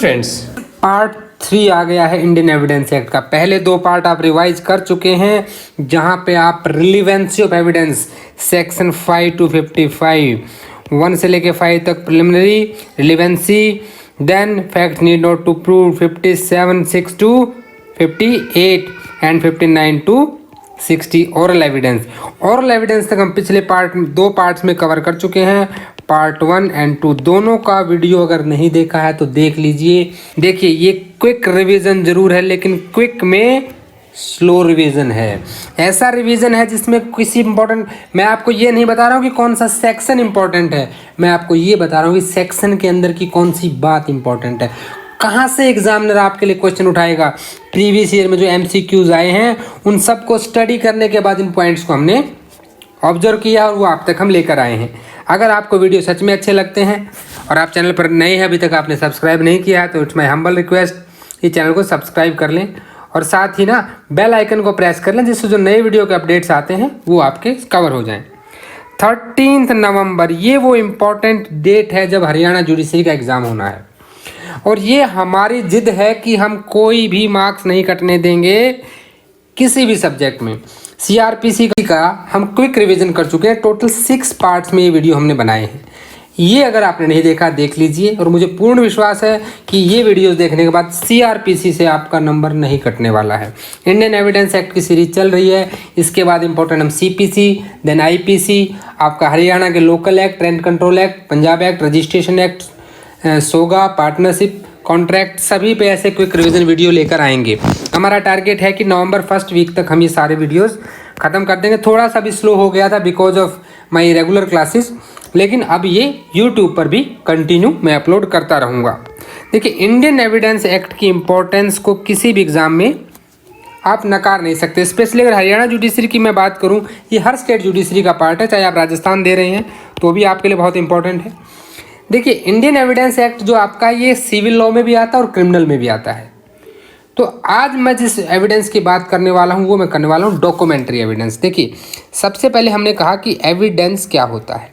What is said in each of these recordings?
Friends, part 3 आ गया है Indian evidence act का। पहले 2 पार्ट आप रिवाइज कर चुके हैं, जहां पे आप relevancy of evidence section 5 to 55 1 से लेके 5 तक preliminary relevancy, then fact need not to prove 57 6 to 58 and 59 to 60 oral evidence. Oral evidence तक हम पिछले 2 पार्ट्स में कवर कर चुके हैं। पार्ट 1 एंड 2 दोनों का वीडियो अगर नहीं देखा है तो देख लीजिए। देखिए, ये क्विक रिवीजन जरूर है, लेकिन क्विक में स्लो रिवीजन है। ऐसा रिवीजन है जिसमें किसी इंपॉर्टेंट, मैं आपको ये नहीं बता रहा हूँ कि कौन सा सेक्शन इंपॉर्टेंट है, मैं आपको ये बता रहा हूँ कि सेक्शन के अंदर की कौन सी बात इंपॉर्टेंट है, कहाँ से एग्जामिनर आपके लिए क्वेश्चन उठाएगा। प्रीवियस ईयर में जो MCQs आए हैं उन सबको स्टडी करने के बाद इन पॉइंट्स को हमने ऑब्जर्व किया और वो आप तक हम लेकर आए हैं। अगर आपको वीडियो सच में अच्छे लगते हैं और आप चैनल पर नए हैं, अभी तक आपने सब्सक्राइब नहीं किया है, तो इट्स माय हम्बल रिक्वेस्ट, ये चैनल को सब्सक्राइब कर लें और साथ ही ना बेल आइकन को प्रेस कर लें, जिससे जो नए वीडियो के अपडेट्स आते हैं वो आपके कवर हो जाएं। 13 नवंबर ये वो इम्पोर्टेंट डेट है जब हरियाणा जुडिशरी का एग्ज़ाम होना है, और ये हमारी जिद है कि हम कोई भी मार्क्स नहीं कटने देंगे किसी भी सब्जेक्ट में। CRPC का हम क्विक रिवीजन कर चुके हैं, टोटल 6 पार्ट्स में ये वीडियो हमने बनाए हैं। ये अगर आपने नहीं देखा देख लीजिए, और मुझे पूर्ण विश्वास है कि ये वीडियोस देखने के बाद CRPC से आपका नंबर नहीं कटने वाला है। इंडियन एविडेंस एक्ट की सीरीज चल रही है, इसके बाद इंपॉर्टेंट हम CPC, देन IPC, आपका हरियाणा के local act, rent control act, Punjab act, registration act, सोगा, पार्टनरशिप, कॉन्ट्रैक्ट, सभी पे ऐसे क्विक रिवीजन वीडियो लेकर आएंगे। हमारा टारगेट है कि नवंबर 1st वीक तक हम ये सारे वीडियोस ख़त्म कर देंगे। थोड़ा सा भी स्लो हो गया था because of my regular classes, लेकिन अब ये यूट्यूब पर भी कंटिन्यू मैं अपलोड करता रहूँगा। देखिए, इंडियन एविडेंस एक्ट की इम्पोर्टेंस को किसी भी एग्ज़ाम में आप नकार नहीं सकते। स्पेशली अगर हरियाणा जुडिशरी की मैं बात करूँ, ये हर स्टेट जुडिशरी का पार्ट है, चाहे आप राजस्थान दे रहे हैं तो भी आपके लिए बहुत इंपॉर्टेंट है। देखिए, इंडियन एविडेंस एक्ट जो आपका, ये सिविल लॉ में भी आता है और क्रिमिनल में भी आता है। तो आज मैं जिस एविडेंस की बात करने वाला हूँ वो मैं करने वाला हूँ डॉक्यूमेंट्री एविडेंस। देखिए, सबसे पहले हमने कहा कि एविडेंस क्या होता है।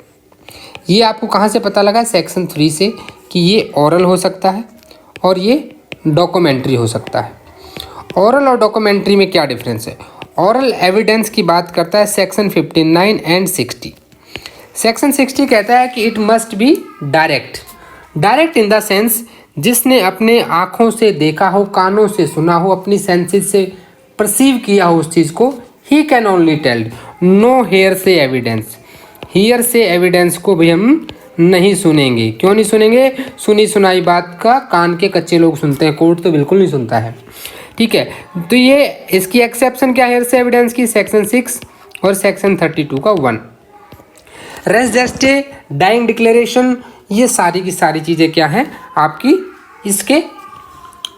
ये आपको कहाँ से पता लगा? सेक्शन 3 से, कि ये ओरल हो सकता है और ये डॉक्यूमेंट्री हो सकता है। ओरल और डॉक्यूमेंट्री में क्या डिफरेंस है? ओरल एविडेंस की बात करता है सेक्शन 59 एंड 60। सेक्शन 60 कहता है कि it must be direct. Direct in the sense जिसने अपने आँखों से देखा हो, कानों से सुना हो, अपनी सेंसेस से परसीव किया हो उस चीज़ को, he can only tell, no hearsay evidence. Hearsay evidence को भी हम नहीं सुनेंगे। क्यों नहीं सुनेंगे? सुनी सुनाई बात का कान के कच्चे लोग सुनते हैं, कोर्ट तो बिल्कुल नहीं सुनता है। ठीक है, तो ये इसकी एक्सेप्शन क्या है हेयर से एविडेंस की? सेक्शन 6 और सेक्शन 32 का 1। रेस जेस्टे, डाइंग डिक्लेरेशन, ये सारी की सारी चीज़ें क्या हैं आपकी इसके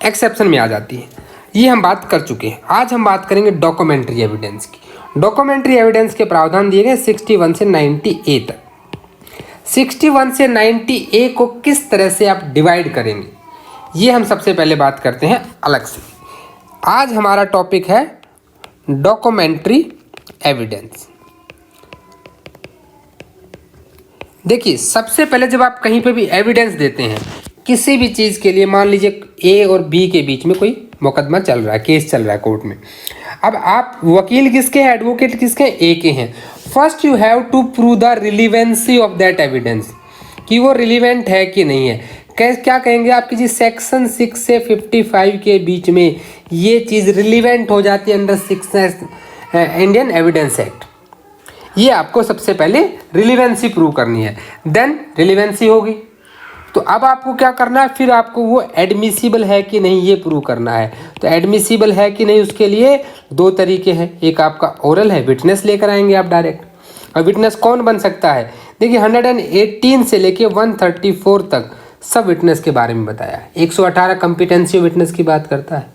एक्सेप्शन में आ जाती है। ये हम बात कर चुके हैं। आज हम बात करेंगे डॉक्यूमेंट्री एविडेंस की। डॉक्यूमेंट्री एविडेंस के प्रावधान दिए गए 61 से 90A तक। 61 से 90A को किस तरह से आप डिवाइड करेंगे, ये हम सबसे पहले बात करते हैं अलग से। आज हमारा टॉपिक है डॉक्यूमेंट्री एविडेंस। देखिए, सबसे पहले जब आप कहीं पे भी एविडेंस देते हैं किसी भी चीज़ के लिए, मान लीजिए A और B के बीच में कोई मुकदमा चल रहा है, केस चल रहा है कोर्ट में। अब आप वकील किसके हैं, एडवोकेट किसके हैं? A के हैं। First you have to prove the relevancy of that evidence, कि वो रिलीवेंट है कि नहीं है। क्या कहेंगे आप कि जी सेक्शन 6 से 55 के बीच में ये चीज़ रिलीवेंट हो जाती है अंडर 6 इंडियन एविडेंस एक्ट। ये आपको सबसे पहले रिलीवेंसी प्रूव करनी है, देन रिलीवेंसी होगी तो अब आपको क्या करना है, फिर आपको वो एडमिसिबल है कि नहीं ये प्रूव करना है। तो एडमिसिबल है कि नहीं, उसके लिए 2 तरीके हैं। एक आपका ओरल है, विटनेस लेकर आएंगे आप डायरेक्ट। और विटनेस कौन बन सकता है? देखिए, 118 से लेके 134 तक सब विटनेस के बारे में बताया है। 118 कॉम्पिटेंसी विटनेस की बात करता है,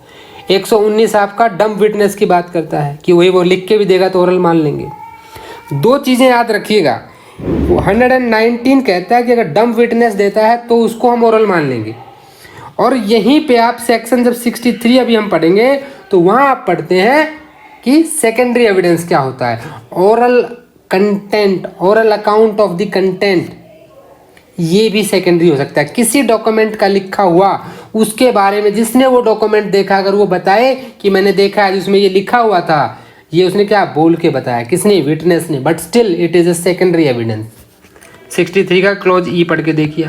119 आपका डम्प विटनेस की बात करता है कि वही वो लिख के भी देगा तो ओरल मान लेंगे। 2 चीज़ें याद रखिएगा, 119 कहता है कि अगर डम्प विटनेस देता है तो उसको हम ओरल मान लेंगे, और यहीं पे आप सेक्शन जब 63 अभी हम पढ़ेंगे तो वहाँ आप पढ़ते हैं कि सेकेंडरी एविडेंस क्या होता है। Oral content, oral account of the content, ये भी सेकेंडरी हो सकता है। किसी डॉक्यूमेंट का लिखा हुआ उसके बारे में जिसने वो डॉक्यूमेंट देखा अगर वो बताए कि मैंने देखा है जिसमें ये लिखा हुआ था, ये उसने क्या बोल के बताया, किसने, विटनेस ने, but still it is a secondary evidence. 63 का क्लॉज ई पढ़ के देखिए।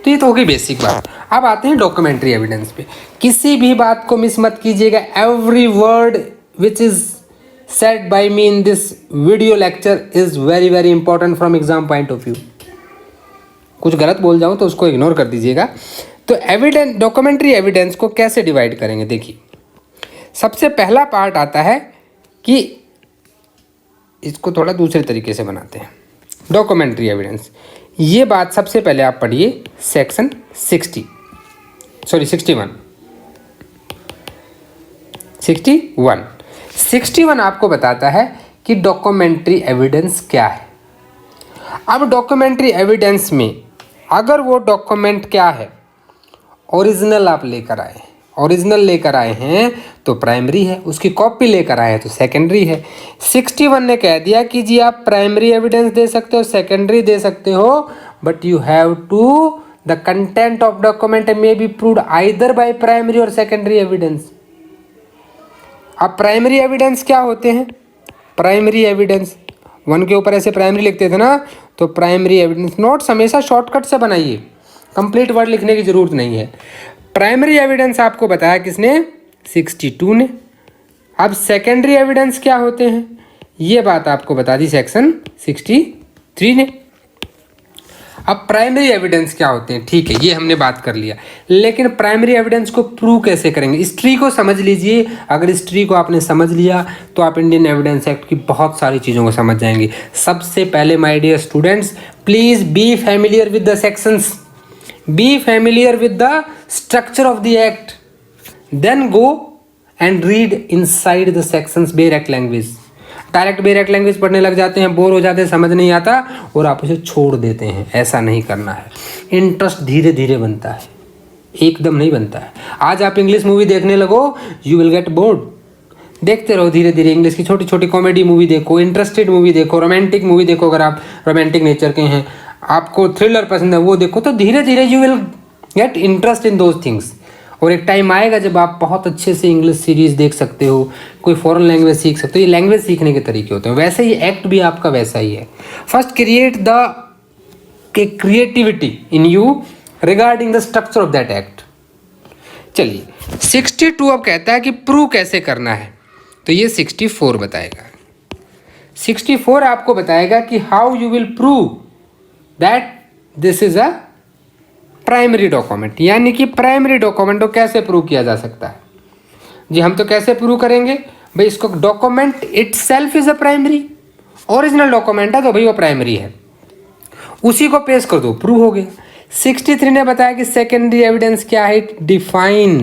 तो ये तो होगी बेसिक बात। अब आते हैं डॉक्यूमेंट्री एविडेंस पे। किसी भी बात को मिस मत कीजिएगा। Every word which is said bye me in this video lecture is very very important from exam point of view. कुछ गलत बोल जाऊं तो उसको इग्नोर कर दीजिएगा। तो एविडेंस, डॉक्यूमेंट्री एविडेंस को कैसे डिवाइड करेंगे, देखिए सबसे पहला पार्ट आता है कि इसको थोड़ा दूसरे तरीके से बनाते हैं। डॉक्यूमेंट्री एविडेंस, ये बात सबसे पहले आप पढ़िए सेक्शन 61 आपको बताता है कि डॉक्यूमेंट्री एविडेंस क्या है। अब डॉक्यूमेंट्री एविडेंस में अगर वो डॉक्यूमेंट क्या है, ओरिजिनल आप लेकर आए, ओरिजिनल लेकर आए हैं तो प्राइमरी है, उसकी कॉपी लेकर आए हैं तो सेकेंडरी है। 61 ने कह दिया कि जी आप प्राइमरी एविडेंस दे सकते हो, सेकेंडरी दे सकते हो, but you have to the content of document may be proved either by primary or secondary evidence. अब प्राइमरी एविडेंस क्या होते हैं? प्राइमरी एविडेंस 1 के ऊपर ऐसे प्राइमरी लिखते थे ना, तो प्राइमरी एविडेंस, नोट्स हमेशा शॉर्टकट से बनाइए, कंप्लीट वर्ड लिखने की जरूरत नहीं है। प्राइमरी एविडेंस आपको बताया किसने? 62 ने। अब सेकेंडरी एविडेंस क्या होते हैं, ये बात आपको बता दी सेक्शन 63 ने। अब प्राइमरी एविडेंस क्या होते हैं, ठीक है ये हमने बात कर लिया, लेकिन प्राइमरी एविडेंस को प्रूव कैसे करेंगे? हिस्ट्री को समझ लीजिए। अगर हिस्ट्री को आपने समझ लिया तो आप इंडियन एविडेंस एक्ट की बहुत सारी चीज़ों को समझ जाएंगे। सबसे पहले my dear students, please be familiar with the sections, be familiar with the structure of the act, then go and read inside the sections direct language. Direct direct language पढ़ने लग जाते हैं, बोर हो जाते हैं, समझ नहीं आता और आप उसे छोड़ देते हैं। ऐसा नहीं करना है। इंटरेस्ट धीरे धीरे बनता है, एकदम नहीं बनता है। आज आप इंग्लिश मूवी देखने लगो, यू विल गेट बोर्ड। देखते रहो धीरे धीरे, इंग्लिश की छोटी छोटी कॉमेडी मूवी देखो, इंटरेस्टेड मूवी देखो, रोमांटिक मूवी देखो। अगर आप रोमांटिक नेचर के हैं, आपको थ्रिलर पसंद है, वो देखो, तो धीरे धीरे you will gate interest in those things. और एक टाइम आएगा जब आप बहुत अच्छे से इंग्लिश सीरीज देख सकते हो, कोई फॉरेन लैंग्वेज सीख सकते हो। ये लैंग्वेज सीखने के तरीके होते हैं। वैसे ही एक्ट भी आपका वैसा ही है। First create the creativity in you regarding the structure of that act. चलिए 62 अब कहता है कि प्रूव कैसे करना है, तो ये 64 बताएगा। 64 आपको बताएगा कि how you will prove that this is a primary document, यानी कि प्राइमरी डॉक्यूमेंट को कैसे प्रूव किया जा सकता है। जी हम तो कैसे प्रूव करेंगे भाई, इसको document itself is a primary, original document है तो भाई वो प्राइमरी है, उसी को पेश कर दो, प्रूव हो गया। 63 ने बताया कि सेकेंडरी एविडेंस क्या है, डिफाइन।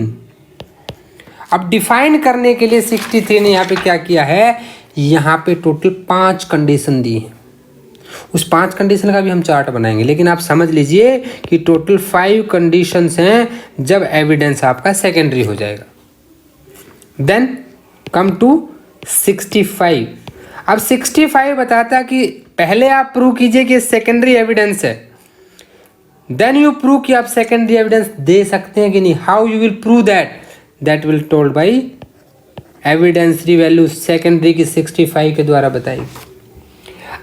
अब डिफाइन करने के लिए 63 ने यहाँ पे क्या किया है, यहाँ पे टोटल 5 कंडीशन दी है। उस 5 कंडीशन का भी हम चार्ट बनाएंगे, लेकिन आप समझ लीजिए कि टोटल 5 कंडीशंस हैं जब एविडेंस आपका सेकेंडरी हो जाएगा। Then come to 65। अब 65 बताता कि पहले आप प्रूव कीजिए कि सेकेंडरी एविडेंस है, देन यू प्रूव कि आप सेकेंडरी एविडेंस दे सकते हैं कि नहीं। How you will prove that will told by evidentiary value secondary की 65 के द्वारा बताई।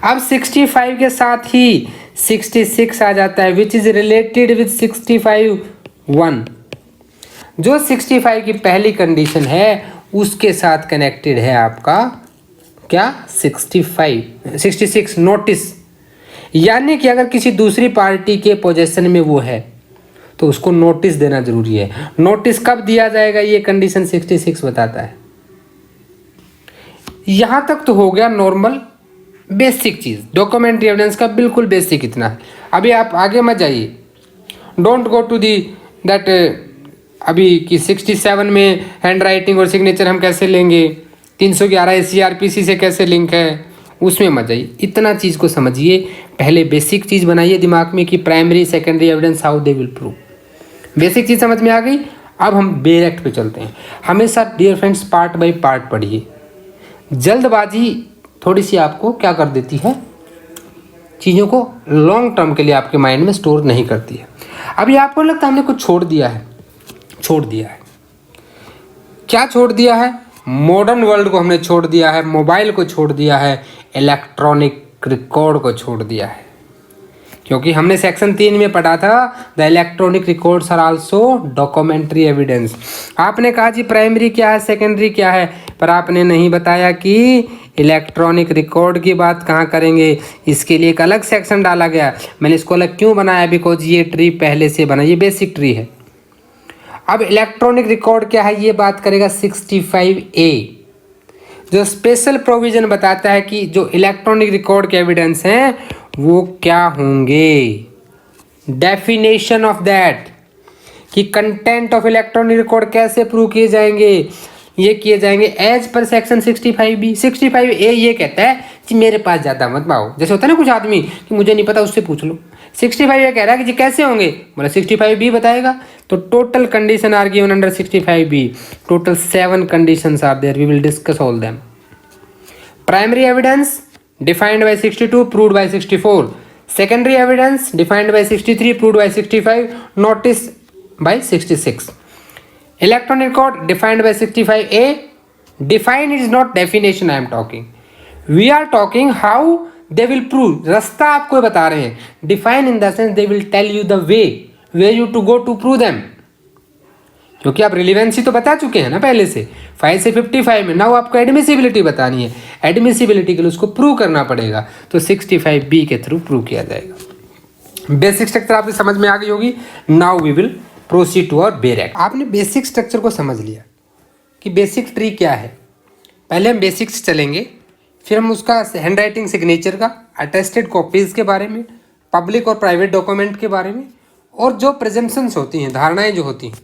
अब 65 के साथ ही 66 आ जाता है, विच इज रिलेटेड विद 65(1). जो 65 की पहली कंडीशन है उसके साथ कनेक्टेड है आपका क्या, 66 नोटिस। यानी कि अगर किसी दूसरी पार्टी के पोजेशन में वो है तो उसको नोटिस देना जरूरी है। नोटिस कब दिया जाएगा, ये कंडीशन 66 बताता है। यहां तक तो हो गया नॉर्मल बेसिक चीज, डॉक्यूमेंट्री एविडेंस का बिल्कुल बेसिक इतना है। अभी आप आगे मत जाइए, don't go to the that अभी कि 67 में हैंड राइटिंग और सिग्नेचर हम कैसे लेंगे, 311 CRPC से कैसे लिंक है, उसमें मत जाइए। इतना चीज़ को समझिए, पहले बेसिक चीज़ बनाइए दिमाग में कि primary secondary evidence how they will prove. Basic चीज़ समझ में आ गई। अब हम डायरेक्ट पे चलते हैं। हमेशा dear friends part by part पढ़िए। जल्दबाजी थोड़ी सी आपको क्या कर देती है, चीज़ों को लॉन्ग टर्म के लिए आपके माइंड में स्टोर नहीं करती है। अभी आपको लगता है हमने कुछ छोड़ दिया है? छोड़ दिया है। क्या छोड़ दिया है? मॉडर्न वर्ल्ड को हमने छोड़ दिया है, मोबाइल को छोड़ दिया है, इलेक्ट्रॉनिक रिकॉर्ड को छोड़ दिया है। क्योंकि हमने सेक्शन 3 में पढ़ा था the electronic records are also documentary evidence. आपने कहा जी प्राइमरी क्या है, सेकेंडरी क्या है, पर आपने नहीं बताया कि इलेक्ट्रॉनिक रिकॉर्ड की बात कहाँ करेंगे। इसके लिए एक अलग सेक्शन डाला गया। मैंने इसको अलग क्यों बनाया? बिकॉज ये ट्री पहले से बना, ये बेसिक ट्री है। अब इलेक्ट्रॉनिक रिकॉर्ड क्या है ये बात करेगा 65A, जो स्पेशल प्रोविजन बताता है कि जो इलेक्ट्रॉनिक रिकॉर्ड के एविडेंस हैं वो क्या होंगे। डेफिनेशन ऑफ दैट, कि कंटेंट ऑफ इलेक्ट्रॉनिक रिकॉर्ड कैसे प्रूव किए जाएंगे। ये किए जाएंगे as per section 65B। 65A ये कहता है कि मेरे पास ज़्यादा मत पाओ। जैसे होता है ना कुछ आदमी कि मुझे नहीं पता उससे पूछ लो। 65A कह रहा है कि जी कैसे होंगे, बोला 65B बताएगा। तो total condition are given under 65B। Total 7 conditions are there, we will discuss all them. Primary evidence defined by 62, proved by 64. Secondary evidence defined by 63, proved by 65, noticed by 66. Electronic record defined by 65A. Define is not definition I am talking. We are talking how they will prove. रास्ता आपको बता रहे हैं. Define in the sense they will tell you the way where you to go to prove them. क्योंकि आप relevancy तो बता चुके हैं ना पहले से 5 से 55 में। नाउ आपको एडमिसिबिलिटी बतानी है। एडमिसिबिलिटी के लिए उसको प्रूव करना पड़ेगा, तो 65B के थ्रू प्रूव किया जाएगा। बेसिक स्ट्रक्चर आपकी समझ में आ गई होगी। Now we will proceed to our bare act. आपने बेसिक स्ट्रक्चर को समझ लिया कि बेसिक ट्री क्या है। पहले हम बेसिक्स चलेंगे, फिर हम उसका हैंड राइटिंग सिग्नेचर का, अटेस्टेड कॉपीज़ के बारे में, पब्लिक और प्राइवेट डॉक्यूमेंट के बारे में, और जो प्रेजम्पशंस होती हैं, धारणाएँ जो होती हैं,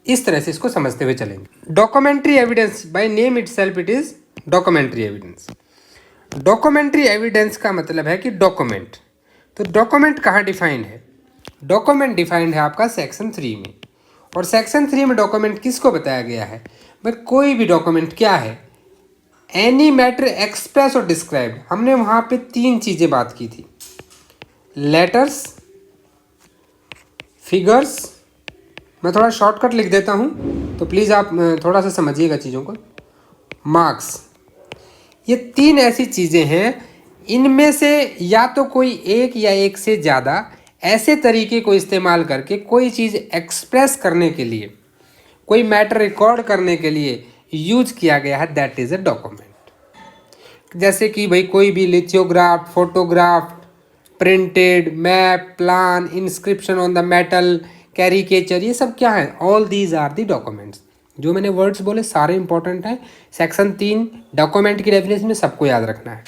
इस तरह से इसको समझते हुए चलेंगे। Documentary evidence by name itself it is documentary evidence. Documentary evidence का मतलब है कि डॉक्यूमेंट। तो डॉक्यूमेंट कहाँ डिफाइंड है? डॉक्यूमेंट डिफाइंड है आपका सेक्शन 3 में। और सेक्शन 3 में डॉक्यूमेंट किसको बताया गया है? बट कोई भी डॉक्यूमेंट क्या है? एनी मैटर एक्सप्रेस और डिस्क्राइब। हमने वहाँ पे 3 चीज़ें बात की थी, लेटर्स, फिगर्स। मैं थोड़ा शॉर्टकट लिख देता हूँ तो प्लीज़ आप थोड़ा सा समझिएगा चीज़ों को। मार्क्स, ये 3 ऐसी चीज़ें हैं, इनमें से या तो कोई एक या एक से ज़्यादा ऐसे तरीके को इस्तेमाल करके कोई चीज़ एक्सप्रेस करने के लिए, कोई मैटर रिकॉर्ड करने के लिए यूज किया गया है, दैट इज़ अ डॉक्यूमेंट। जैसे कि भाई कोई भी lithograph, photograph, printed, map, plan, inscription on the metal, caricature, ये सब क्या है? All these are the documents. जो मैंने वर्ड्स बोले सारे इंपॉर्टेंट हैं। सेक्शन 3 डॉक्यूमेंट की डेफिनेशन में सबको याद रखना है।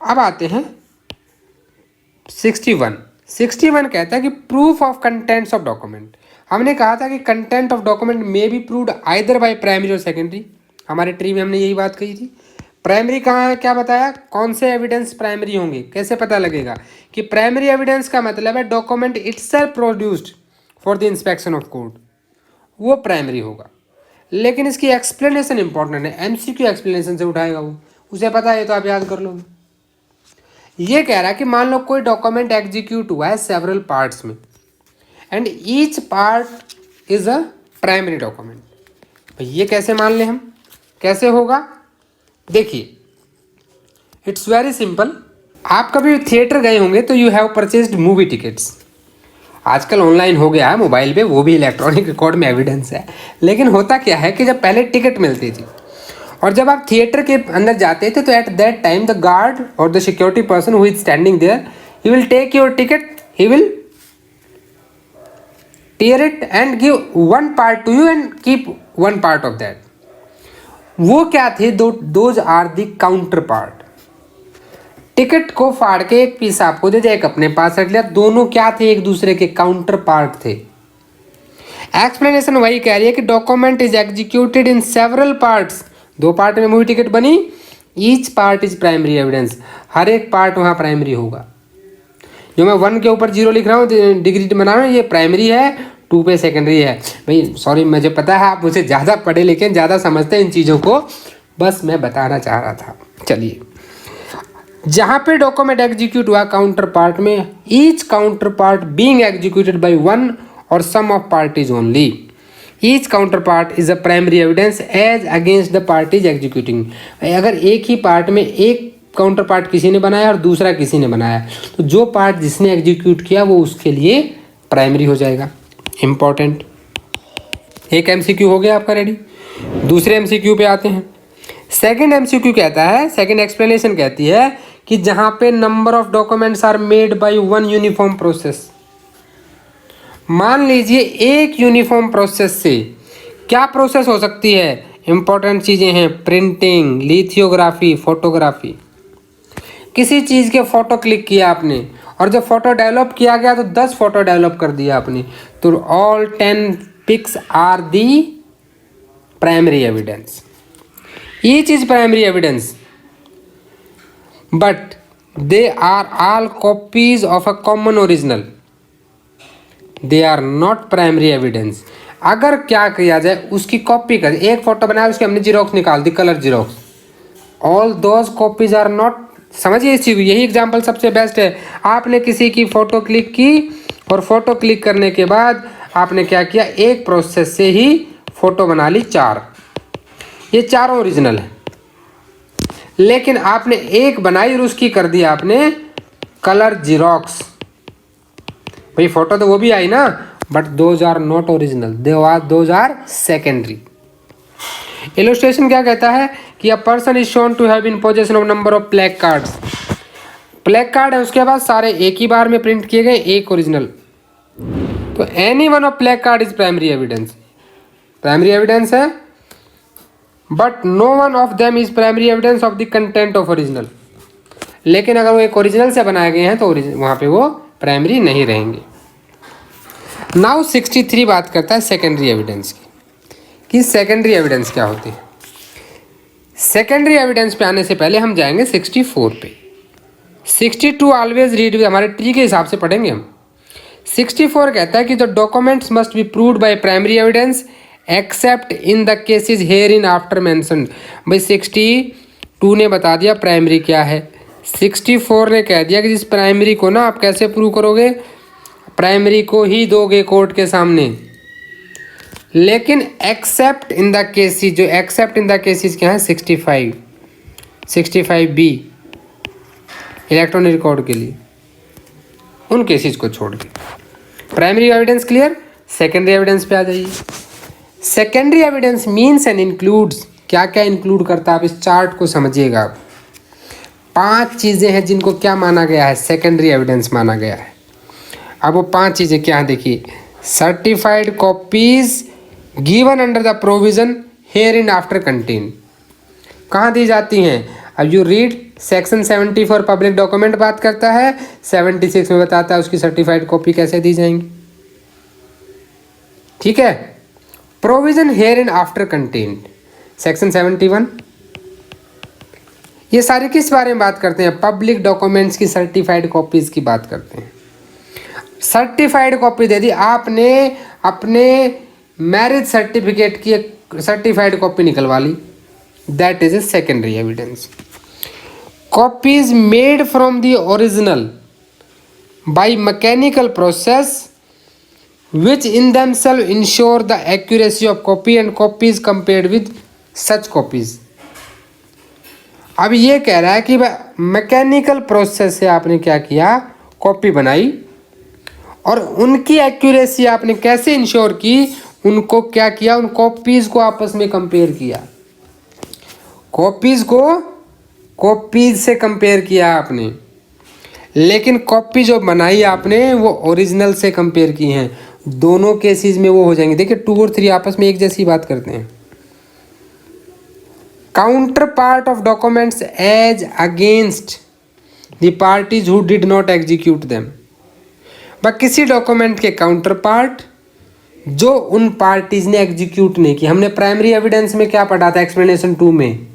अब आते हैं 61। 61 कहता है कि proof of contents of document. हमने कहा था कि content of document may be proved either by primary or secondary. हमारे ट्री में हमने यही बात कही थी। प्राइमरी कहाँ है, क्या बताया? कौन से एविडेंस प्राइमरी होंगे, कैसे पता लगेगा? कि प्राइमरी एविडेंस का मतलब है document itself produced for the inspection of court, वो प्राइमरी होगा। लेकिन इसकी एक्सप्लेनेशन इंपॉर्टेंट है, एमसीक्यू एक्सप्लेनेशन से उठाएगा वो, उसे पता है तो आप याद कर लो। ये कह रहा है कि मान लो कोई डॉक्यूमेंट एग्जीक्यूट हुआ है सेवरल पार्ट्स में and each part is a primary document. भाई ये कैसे मान ले हम, कैसे होगा? देखिए इट्स वेरी सिंपल। आप कभी थिएटर गए होंगे तो you have purchased movie tickets. आजकल ऑनलाइन हो गया है मोबाइल पे, वो भी इलेक्ट्रॉनिक रिकॉर्ड में एविडेंस है। लेकिन होता क्या है कि जब पहले टिकट मिलती थी और जब आप थिएटर के अंदर जाते थे तो at that time the guard और the security person who is standing there, he will take your ticket, he will tear it and give one part to you and keep one part of that. वो क्या थे? Those are the counter part. Ticket को फाड़ के एक piece आपको दे दिया, एक अपने पास रख लिया, दोनों क्या थे? एक दूसरे के काउंटर पार्ट थे। एक्सप्लेनेशन वही कह रही है कि document is executed in several parts. 2 part में मूवी टिकट बनी, each part is primary evidence. हर एक पार्ट वहाँ प्राइमरी होगा। जो मैं 1 के ऊपर 0 लिख रहा हूँ, डिग्री बना रहा हूँ, ये प्राइमरी है, 2 पे सेकेंडरी है। भाई सॉरी, मुझे पता है आप मुझे ज़्यादा पढ़े लिखे, ज़्यादा समझते हैं इन चीज़ों को, बस मैं बताना चाह रहा था। चलिए जहां पे डॉक्यूमेंट एग्जीक्यूट हुआ काउंटर पार्ट में, each counter part being executed by one और some of parties only, each counter part is a primary evidence as against the parties executing. अगर एक ही पार्ट में एक काउंटर पार्ट किसी ने बनाया और दूसरा किसी ने बनाया, तो जो पार्ट जिसने एग्जीक्यूट किया वो उसके लिए प्राइमरी हो जाएगा। इंपॉर्टेंट। एक एमसीक्यू हो गया आपका रेडी। दूसरे एमसीक्यू पे आते हैं। सेकंड एमसीक्यू कहता है, सेकंड एक्सप्लेनेशन कहती है कि जहां पे number of documents are made by one uniform process. मान लीजिए एक यूनिफॉर्म प्रोसेस से क्या प्रोसेस हो सकती है, इंपॉर्टेंट चीजें हैं, प्रिंटिंग, लिथियोग्राफी, फोटोग्राफी। किसी चीज के फोटो क्लिक किया आपने और जब फोटो डेवलप किया गया तो 10 फोटो डेवलप कर दिया आपने, तो all 10 pics are the primary evidence. Each is primary evidence, but they are all copies of a common original. They are not primary evidence. अगर क्या किया जाए, उसकी कॉपी कर, एक फोटो बनाया उसकी हमने जीरोक्स निकाल दी, colour xerox, all those copies are not. समझिए इस चीज, यही एग्जाम्पल सबसे बेस्ट है। आपने किसी की फोटो क्लिक की और फोटो क्लिक करने के बाद आपने क्या किया, एक प्रोसेस से ही फोटो बना ली 4, ये चारों ओरिजिनल है। लेकिन आपने एक बनाई और उसकी कर दिया आपने कलर जीरोक्स, भाई फोटो तो वो भी आई ना, but those are not original, those are secondary. Illustration क्या कहता है कि a person is shown to have in possession of number of placards. Placard है, उसके बाद सारे एक ही बार में प्रिंट किए गए, एक ओरिजिनल, तो any one of placard is primary evidence. Primary evidence है, but no one of them is primary evidence of the content of original. लेकिन अगर वो एक ओरिजिनल से बनाए गए हैं तो वहां पे वो प्राइमरी नहीं रहेंगे। नाउ 63 बात करता है सेकेंडरी एविडेंस की, कि सेकेंडरी एविडेंस क्या होती है। सेकेंडरी एविडेंस पे आने से पहले हम जाएंगे 64 पे। 62 ऑलवेज रीड, हमारे ट्री के हिसाब से पढ़ेंगे हम। 64 कहता है कि the documents must be proved by primary evidence accept in the cases here in after mentioned. भाई 62 ने बता दिया प्राइमरी क्या है, 64 ने कह दिया कि जिस प्राइमरी को ना आप कैसे प्रूव करोगे, प्राइमरी को ही दोगे कोर्ट के सामने। लेकिन एक्सेप्ट इन द केसेस, जो एक्सेप्ट इन द केसेस क्या है, 65B इलेक्ट्रॉनिक रिकॉर्ड के लिए, उन केसेस को छोड़ के primary evidence clear. Secondary evidence पे आ जाइए। Secondary evidence means and includes, क्या क्या इंक्लूड करता है आप इस चार्ट को समझिएगा। 5 चीज़ें हैं जिनको क्या माना गया है, सेकेंडरी एविडेंस माना गया है। अब वो 5 चीज़ें क्या हैं देखिए। Certified copies given under the provision here in after contain, कहाँ दी जाती हैं। अब you read section 74 public document बात करता है, 76 में बताता है उसकी सर्टिफाइड कॉपी कैसे दी जाएंगी। ठीक है, provision here in after contain section 71, ये सारे किस बारे में बात करते हैं, पब्लिक डॉक्यूमेंट्स की सर्टिफाइड कॉपीज की बात करते हैं। सर्टिफाइड कॉपी दे दी आपने, अपने मैरिज सर्टिफिकेट की एक सर्टिफाइड कॉपी निकलवा ली, that is a secondary evidence. Copies made from the original by mechanical process which in themselves ensure the accuracy of copy and copies compared with such copies। अब ये कह रहा है कि मैकेनिकल प्रोसेस से आपने क्या किया, कॉपी बनाई, और उनकी एक्यूरेसी आपने कैसे इंश्योर की, उनको क्या किया, उन कॉपीज को आपस में कंपेयर किया, कॉपीज को कॉपीज से कंपेयर किया आपने। लेकिन कॉपी जो बनाई आपने वो ओरिजिनल से कंपेयर की हैं, दोनों केसेस में वो हो जाएंगे। देखिए 2 और 3 आपस में एक जैसी बात करते हैं। Counterpart of documents as against the parties who did not execute them. किसी डॉक्यूमेंट के काउंटर पार्ट जो उन पार्टीज ने एग्जीक्यूट नहीं की। हमने प्राइमरी एविडेंस में क्या पढ़ा था एक्सप्लेनेशन 2 में,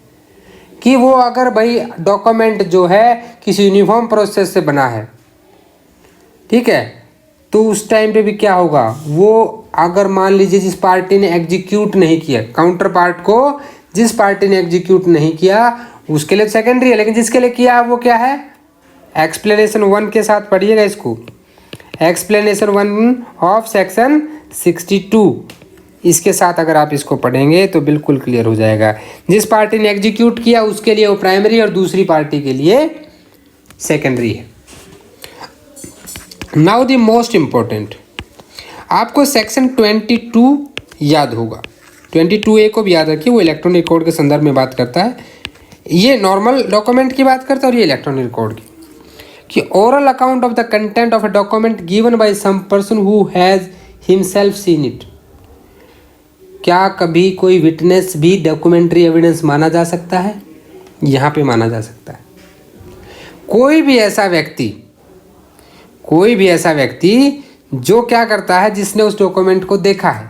कि वो अगर भाई डॉक्यूमेंट जो है किसी यूनिफॉर्म प्रोसेस से बना है, ठीक है, तो उस टाइम पे भी क्या होगा, वो अगर मान लीजिए जिस पार्टी ने एग्जीक्यूट नहीं किया, काउंटर पार्ट को जिस पार्टी ने एग्जीक्यूट नहीं किया, उसके लिए सेकेंडरी है, लेकिन जिसके लिए किया है वो क्या है, एक्सप्लेनेशन 1 के साथ पढ़िएगा इसको, एक्सप्लेनेशन 1 ऑफ सेक्शन 62, इसके साथ अगर आप इसको पढ़ेंगे तो बिल्कुल क्लियर हो जाएगा। जिस पार्टी ने एग्जीक्यूट किया उसके लिए वो प्राइमरी और दूसरी पार्टी के लिए सेकेंडरी है। नाउ द मोस्ट इम्पोर्टेंट, आपको सेक्शन 22 याद होगा, 22A को भी याद रखिए, वो इलेक्ट्रॉनिक रिकॉर्ड के संदर्भ में बात करता है। ये नॉर्मल डॉक्यूमेंट की बात करता है और ये इलेक्ट्रॉनिक रिकॉर्ड की, कि oral account of the content of a document given by some person who has himself seen it. क्या कभी कोई विटनेस भी डॉक्यूमेंट्री एविडेंस माना जा सकता है? यहाँ पे माना जा सकता है। कोई भी ऐसा व्यक्ति जो क्या करता है, जिसने उस डॉक्यूमेंट को देखा है,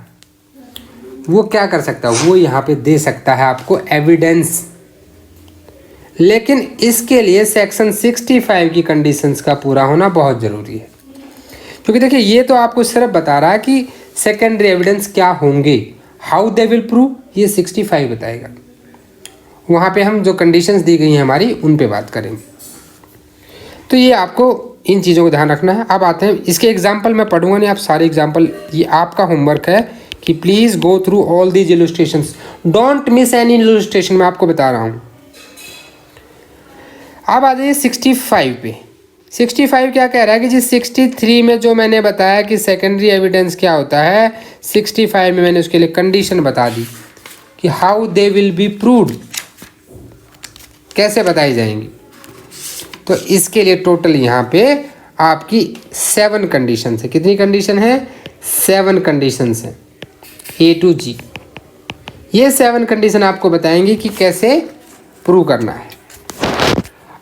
वो क्या कर सकता है, वो यहाँ पे दे सकता है आपको एविडेंस। लेकिन इसके लिए सेक्शन 65 की कंडीशंस का पूरा होना बहुत ज़रूरी है, क्योंकि देखिए ये तो आपको सिर्फ बता रहा है कि सेकेंडरी एविडेंस क्या होंगे, हाउ दे विल प्रूव, ये 65 बताएगा। वहाँ पे हम जो कंडीशंस दी गई हैं हमारी, उन पे बात करेंगे। तो ये आपको इन चीज़ों को ध्यान रखना है। अब आते हैं इसके एग्जाम्पल, मैं पढ़ूंगा नहीं, आप सारे एग्जाम्पल, ये आपका होमवर्क है कि please go through all these illustrations, don't miss any illustration, मैं आपको बता रहा हूँ। अब आ जाइए 65 पे। 65 क्या कह रहा है कि जी 63 में जो मैंने बताया कि सेकेंडरी एविडेंस क्या होता है, 65 में मैंने उसके लिए कंडीशन बता दी कि how they will be proved, कैसे बताई जाएंगी। तो इसके लिए टोटल यहाँ पे आपकी 7 कंडीशन है। कितनी कंडीशन है? 7 कंडीशन है, A to G। ये 7 कंडीशन आपको बताएंगी कि कैसे प्रूव करना है।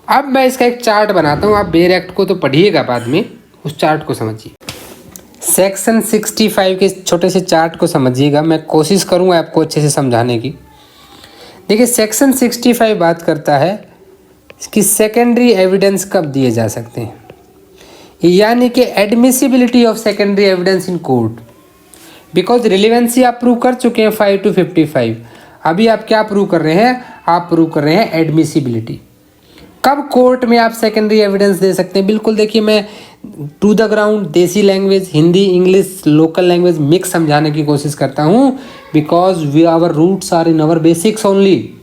अब मैं इसका एक चार्ट बनाता हूँ, आप बेयर एक्ट को तो पढ़िएगा, बाद में उस चार्ट को समझिए। सेक्शन 65 के छोटे से चार्ट को समझिएगा, मैं कोशिश करूँगा आपको अच्छे से समझाने की। देखिए सेक्शन 65 बात करता है कि सेकेंडरी एविडेंस कब दिए जा सकते हैं, यानी कि admissibility of secondary evidence in court. Because relevancy आप प्रूव कर चुके हैं 5 to 55, अभी आप क्या प्रूव कर रहे हैं? आप प्रूव कर रहे हैं एडमिसिबिलिटी। कब कोर्ट में आप सेकेंडरी एविडेंस दे सकते हैं? बिल्कुल देखिए, मैं टू द ग्राउंड देसी language, Hindi, English, local language mix समझाने की कोशिश करता हूँ, because we our roots are in our basics only.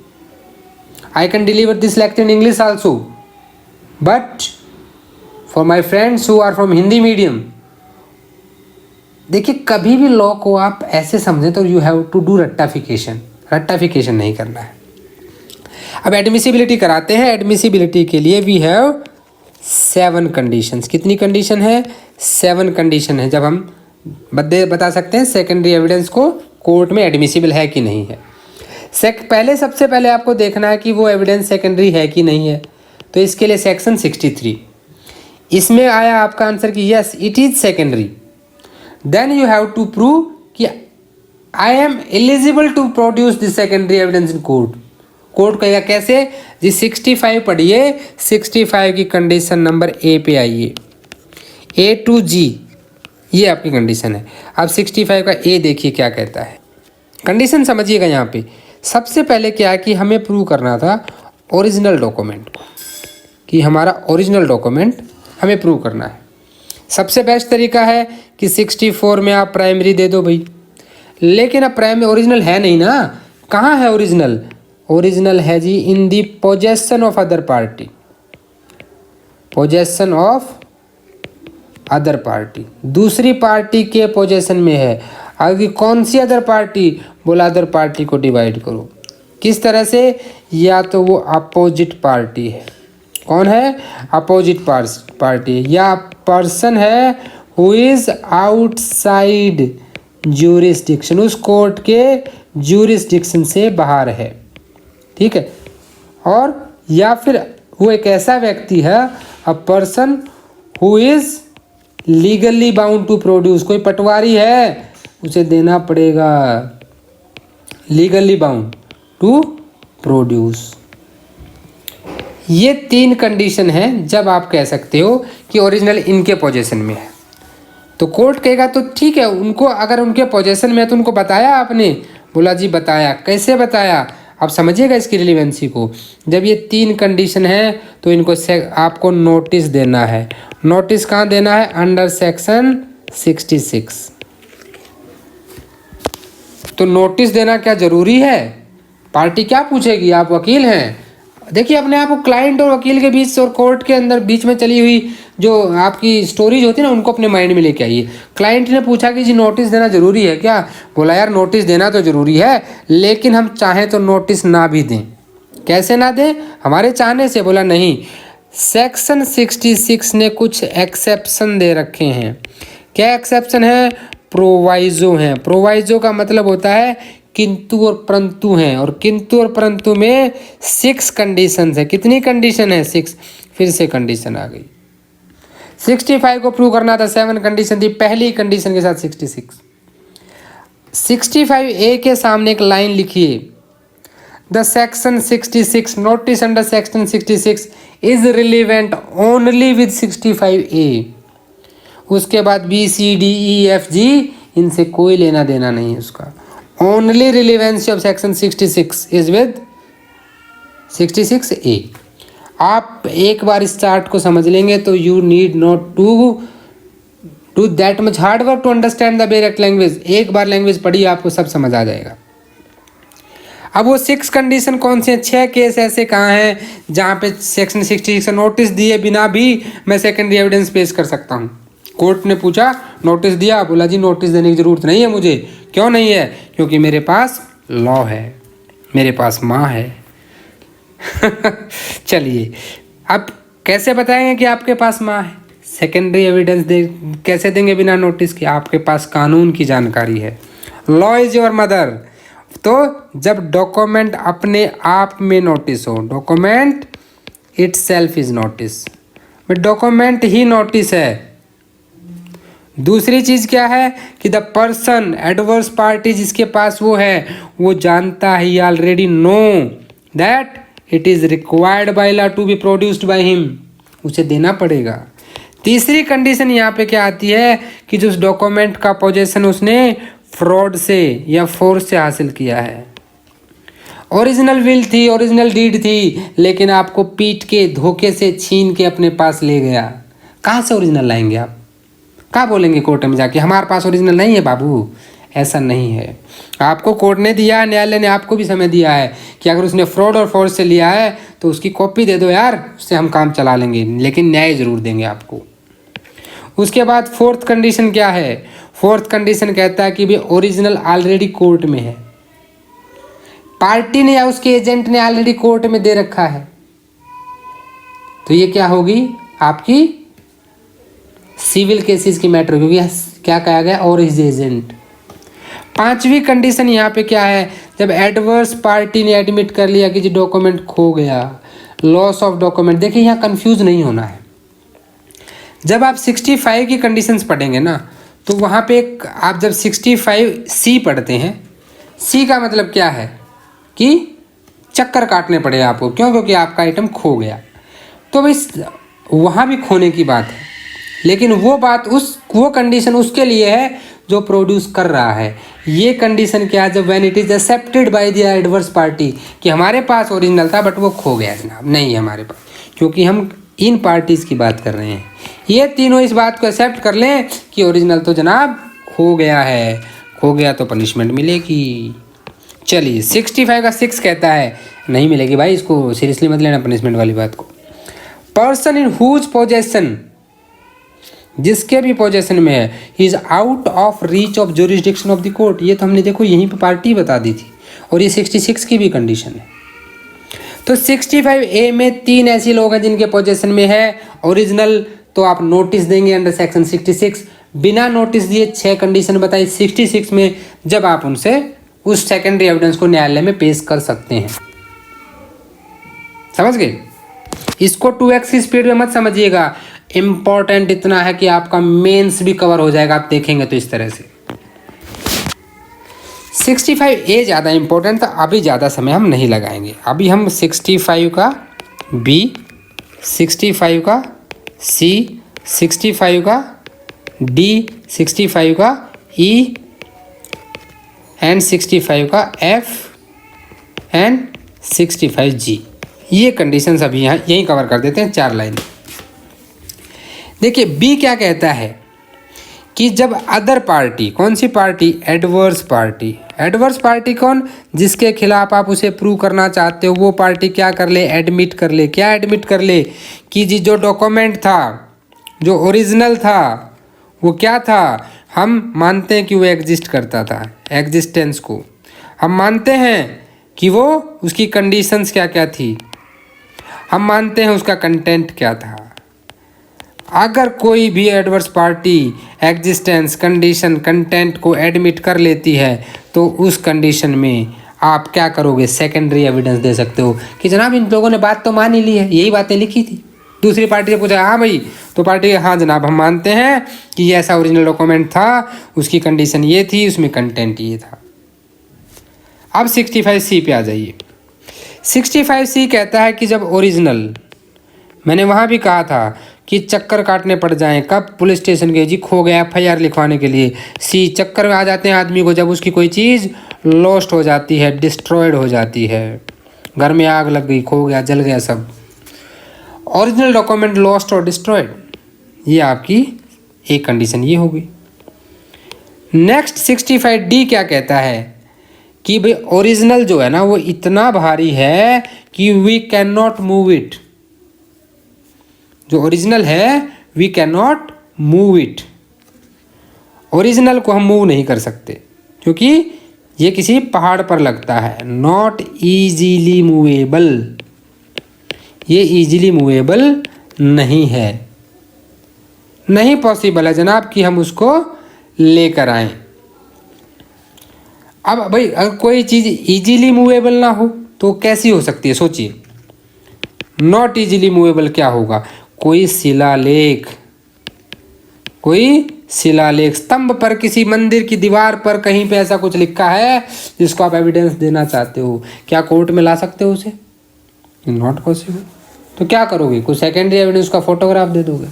I can deliver this lecture in English also, but for my friends who are from Hindi medium, देखिए कभी भी law को आप ऐसे समझें तो you have to do रट्टाफिकेशन नहीं करना है। अब एडमिसिबिलिटी कराते हैं। एडमिसिबिलिटी के लिए we have 7 कंडीशंस। कितनी कंडीशन है? 7 कंडीशन है, जब हम बता सकते हैं सेकेंडरी एविडेंस को कोर्ट में एडमिसिबल है कि नहीं है। सबसे पहले आपको देखना है कि वो एविडेंस सेकेंडरी है कि नहीं है। तो इसके लिए सेक्शन 63, इसमें आया आपका आंसर कि yes it is secondary. Then you have to prove कि I am eligible to produce this secondary evidence in court. Court कहेगा कैसे जी? 65 पढ़िए, 65 की कंडीशन नंबर ए पे आइए, A to G, ये आपकी कंडीशन है। अब 65 का ए देखिए क्या कहता है, कंडीशन समझिएगा। यहाँ पे सबसे पहले क्या है कि हमें प्रूव करना था ओरिजिनल डॉक्यूमेंट को, कि हमारा ओरिजिनल डॉक्यूमेंट हमें प्रूव करना है। सबसे बेस्ट तरीका है कि 64 में आप प्राइमरी दे दो भाई, लेकिन अब प्राइमरी ओरिजिनल है नहीं ना। कहाँ है ओरिजिनल? ओरिजिनल है जी in the possession of other party, possession of other party, दूसरी पार्टी के पोजेशन में है। आगे कौन सी अदर पार्टी? बोला अदर पार्टी को डिवाइड करो। किस तरह से? या तो वो अपोजिट पार्टी है। कौन है? अपोजिट पार्टी, या पर्सन है हु इज आउटसाइड ज्यूरिसडिक्शन, उस कोर्ट के ज्यूरिसडिक्शन से बाहर है, ठीक है। और या फिर वो एक ऐसा व्यक्ति है, a person who is legally bound to produce, कोई पटवारी है उसे देना पड़ेगा, लीगली बाउंड टू प्रोड्यूस। ये 3 कंडीशन है जब आप कह सकते हो कि ओरिजिनल इनके पोजीशन में है। तो कोर्ट कहेगा तो ठीक है, उनको अगर उनके पोजीशन में है तो उनको बताया आपने? बोला जी बताया। कैसे बताया? अब समझिएगा इसकी रिलेवेंसी को। जब ये 3 कंडीशन है तो इनको आपको नोटिस देना है। नोटिस कहाँ देना है? Under section 66। तो नोटिस देना क्या जरूरी है? पार्टी क्या पूछेगी? आप वकील हैं, देखिए अपने आप को क्लाइंट और वकील के बीच और कोर्ट के अंदर बीच में चली हुई जो आपकी स्टोरीज होती है ना, उनको अपने माइंड में लेके आइए। क्लाइंट ने पूछा कि जी नोटिस देना जरूरी है क्या? बोला यार नोटिस देना तो जरूरी है, लेकिन हम चाहें तो नोटिस ना भी दें। कैसे ना दें? हमारे चाहने से। बोला नहीं, सेक्शन 66 ने कुछ एक्सेप्शन दे रखे हैं। क्या एक्सेप्शन है? प्रोवाइजो हैं। प्रोवाइजो का मतलब होता है किंतु और परंतु हैं, और किंतु और परंतु में 6 कंडीशन है। कितनी कंडीशन है? 6। फिर से कंडीशन आ गई। 65 को प्रूव करना था, 7 कंडीशन थी, पहली कंडीशन के साथ 66। 65A के सामने एक लाइन लिखिए, the section 66 notice under section 66 is relevant only with 65A। उसके बाद BCDEFG इनसे कोई लेना देना नहीं है उसका। Only relevancy of section 66 is with 66A। आप एक बार इस चार्ट को समझ लेंगे तो you need not to do that much hard work to understand the bare act language. एक बार लैंग्वेज पढ़िए, आपको सब समझ आ जाएगा। अब वो 6 कंडीशन कौन से हैं? 6 केस ऐसे कहाँ हैं जहाँ पे सेक्शन 66 नोटिस दिए बिना भी मैं सेकेंडरी एविडेंस पेश कर सकता हूँ। कोर्ट ने पूछा, नोटिस दिया, बोला जी नोटिस देने की ज़रूरत नहीं है मुझे। क्यों नहीं है? क्योंकि मेरे पास लॉ है, मेरे पास माँ है। चलिए, अब कैसे बताएंगे कि आपके पास माँ है? सेकेंडरी एविडेंस कैसे देंगे बिना नोटिस के? आपके पास कानून की जानकारी है। Law is your mother. तो जब डॉक्यूमेंट अपने आप में नोटिस हो, document itself is notice, document he notice है। दूसरी चीज़ क्या है कि द पर्सन एडवर्स पार्टी जिसके पास वो है, वो जानता है, already know that it is required by law to be produced by him, उसे देना पड़ेगा। तीसरी कंडीशन यहाँ पे क्या आती है कि जो उस डॉक्यूमेंट का पोजेसन उसने फ्रॉड से या फोर्स से हासिल किया है। ओरिजिनल विल थी, ओरिजिनल डीड थी, लेकिन आपको पीट के धोखे से छीन के अपने पास ले गया। कहाँ से ओरिजिनल लाएंगे आप? क्या बोलेंगे कोर्ट में जाके, हमारे पास ओरिजिनल नहीं है बाबू? ऐसा नहीं है। आपको कोर्ट ने दिया है, न्यायालय ने आपको भी समय दिया है कि अगर उसने फ्रॉड और फोर्स से लिया है तो उसकी कॉपी दे दो यार, उससे हम काम चला लेंगे, लेकिन न्याय जरूर देंगे आपको। उसके बाद फोर्थ कंडीशन क्या है? फोर्थ कंडीशन कहता है कि भाई ओरिजिनल ऑलरेडी कोर्ट में है, पार्टी ने या उसके एजेंट ने ऑलरेडी कोर्ट में दे रखा है, तो ये क्या होगी? आपकी सिविल केसेस की मैटर, क्योंकि क्या कहा गया? और इज एजेंट। पांचवी कंडीशन यहाँ पे क्या है? जब एडवर्स पार्टी ने एडमिट कर लिया कि जी डॉक्यूमेंट खो गया, लॉस ऑफ डॉक्यूमेंट। देखिए यहाँ कंफ्यूज नहीं होना है। जब आप 65 की कंडीशंस पढ़ेंगे ना, तो वहाँ पे एक आप जब 65C पढ़ते हैं, C का मतलब क्या है कि चक्कर काटने पड़े आपको। क्यों? क्योंकि आपका आइटम खो गया। तो भाई वहाँ भी खोने की बात है, लेकिन वो बात वो कंडीशन उसके लिए है जो प्रोड्यूस कर रहा है। ये कंडीशन क्या है? जब when it is accepted by the adverse party कि हमारे पास ओरिजिनल था बट वो खो गया जनाब, नहीं है हमारे पास, क्योंकि हम इन पार्टीज़ की बात कर रहे हैं। ये तीनों इस बात को एक्सेप्ट कर लें कि ओरिजिनल तो जनाब खो गया है, खो गया तो पनिशमेंट मिलेगी। चलिए 65 का 6 कहता है नहीं मिलेगी भाई, इसको सीरियसली मत लेना पनिशमेंट वाली बात को। पर्सन इन हुज पोजेशन, जिसके भी पोजेशन में है, he is out of reach of jurisdiction of the court. ये तो हमने देखो यहीं पे पार्टी बता दी थी, और ये 66 की भी कंडीशन है। तो 65A में 3 ऐसे लोग हैं जिनके पोजेशन में है ओरिजिनल, तो आप नोटिस देंगे अंडर सेक्शन 66। बिना नोटिस दिए 6 कंडीशन बताई 66 में, जब आप उनसे उस सेकेंडरी एविडेंस को न्यायालय में पेश कर सकते हैं। समझ गए? इसको 2x की स्पीड में मत समझिएगा, इंपॉर्टेंट इतना है कि आपका मेंस भी कवर हो जाएगा, आप देखेंगे तो इस तरह से। 65A ज़्यादा इंपॉर्टेंट था, अभी ज़्यादा समय हम नहीं लगाएंगे। अभी हम 65 का B, 65 का C, 65 का D, 65 का E एंड 65 का F एंड 65G। ये कंडीशंस अभी यहाँ यहीं कवर कर देते हैं 4 लाइन। देखिए बी क्या कहता है कि जब अदर पार्टी, कौन सी party, adverse party. Adverse party कौन, जिसके खिलाफ आप उसे प्रूव करना चाहते हो वो पार्टी क्या कर ले, एडमिट कर ले। क्या एडमिट कर ले कि जी जो डॉक्यूमेंट था, जो ओरिजिनल था, वो क्या था, हम मानते हैं कि वो एग्जिस्ट करता था, एग्जिस्टेंस को हम मानते हैं कि वो उसकी कंडीशंस क्या क्या थी, हम मानते हैं उसका कंटेंट क्या था। अगर कोई भी adverse party existence, condition, content को एडमिट कर लेती है तो उस कंडीशन में आप क्या करोगे, सेकेंडरी एविडेंस दे सकते हो कि जनाब इन लोगों ने बात तो मान ही ली है, यही बातें लिखी थी। दूसरी पार्टी से पूछा हाँ भाई, तो पार्टी हाँ जनाब हम मानते हैं कि ये ऐसा ओरिजिनल डॉक्यूमेंट था, उसकी कंडीशन ये थी, उसमें कंटेंट ये था। अब 65C पे आ जाइए। 65C कहता है कि जब ओरिजिनल, मैंने वहाँ भी कहा था कि चक्कर काटने पड़ जाएं, कब, पुलिस स्टेशन गए जी, खो गया, FIR लिखवाने के लिए। सी, चक्कर में आ जाते हैं आदमी को जब उसकी कोई चीज़ लॉस्ट हो जाती है, डिस्ट्रॉयड हो जाती है, घर में आग लग गई, खो गया, जल गया सब। ओरिजिनल डॉक्यूमेंट लॉस्ट और डिस्ट्रॉयड, ये आपकी एक कंडीशन ये होगी। नेक्स्ट 65D क्या कहता है कि भाई ओरिजिनल जो है ना वो इतना भारी है कि we can not move it. जो ओरिजिनल है we can not move it, original को हम मूव नहीं कर सकते क्योंकि ये किसी पहाड़ पर लगता है। नॉट इजीली मूवेबल, ये इजीली मूवेबल नहीं है, नहीं पॉसिबल है जनाब कि हम उसको लेकर आएं। अब भाई अगर कोई चीज़ इजीली मूवेबल ना हो तो कैसी हो सकती है, सोचिए। नॉट इजीली मूवेबल क्या होगा, कोई शिलालेख, कोई शिलालेख, स्तंभ पर, किसी मंदिर की दीवार पर कहीं पे ऐसा कुछ लिखा है जिसको आप एविडेंस देना चाहते हो, क्या कोर्ट में ला सकते हो उसे? Not possible. तो क्या करोगे, कोई सेकेंडरी एविडेंस का फोटोग्राफ दे दोगे,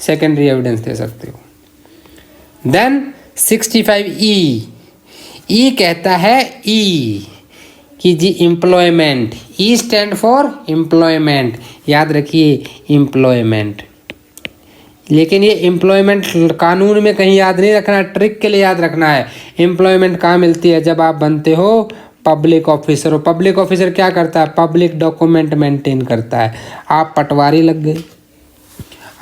सेकेंडरी एविडेंस दे सकते हो। देन 65E कहता है ई कि जी employment, E stand for employment, याद रखिए एम्प्लॉयमेंट। लेकिन ये एम्प्लॉयमेंट कानून में कहीं याद नहीं रखना, ट्रिक के लिए याद रखना है। एम्प्लॉयमेंट कहाँ मिलती है, जब आप बनते हो पब्लिक ऑफिसर हो। पब्लिक ऑफिसर क्या करता है, पब्लिक डॉक्यूमेंट मेंटेन करता है। आप पटवारी लग गए,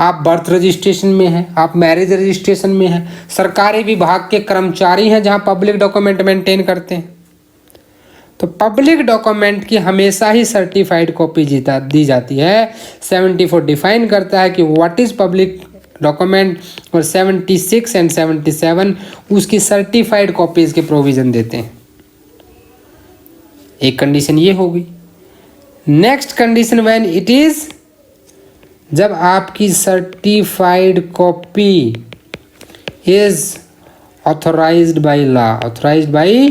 आप बर्थ रजिस्ट्रेशन में हैं, आप मैरिज रजिस्ट्रेशन में हैं, सरकारी विभाग के कर्मचारी हैं जहां पब्लिक डॉक्यूमेंट मेंटेन करते हैं। तो पब्लिक डॉक्यूमेंट की हमेशा ही सर्टिफाइड कॉपी दी जाती है। 74 डिफाइन करता है कि व्हाट इज पब्लिक डॉक्यूमेंट, और 76 एंड 77 उसकी सर्टिफाइड कॉपीज के प्रोविजन देते हैं। एक कंडीशन ये होगी। Next condition when it is, जब आपकी certified copy is authorised by law, authorised by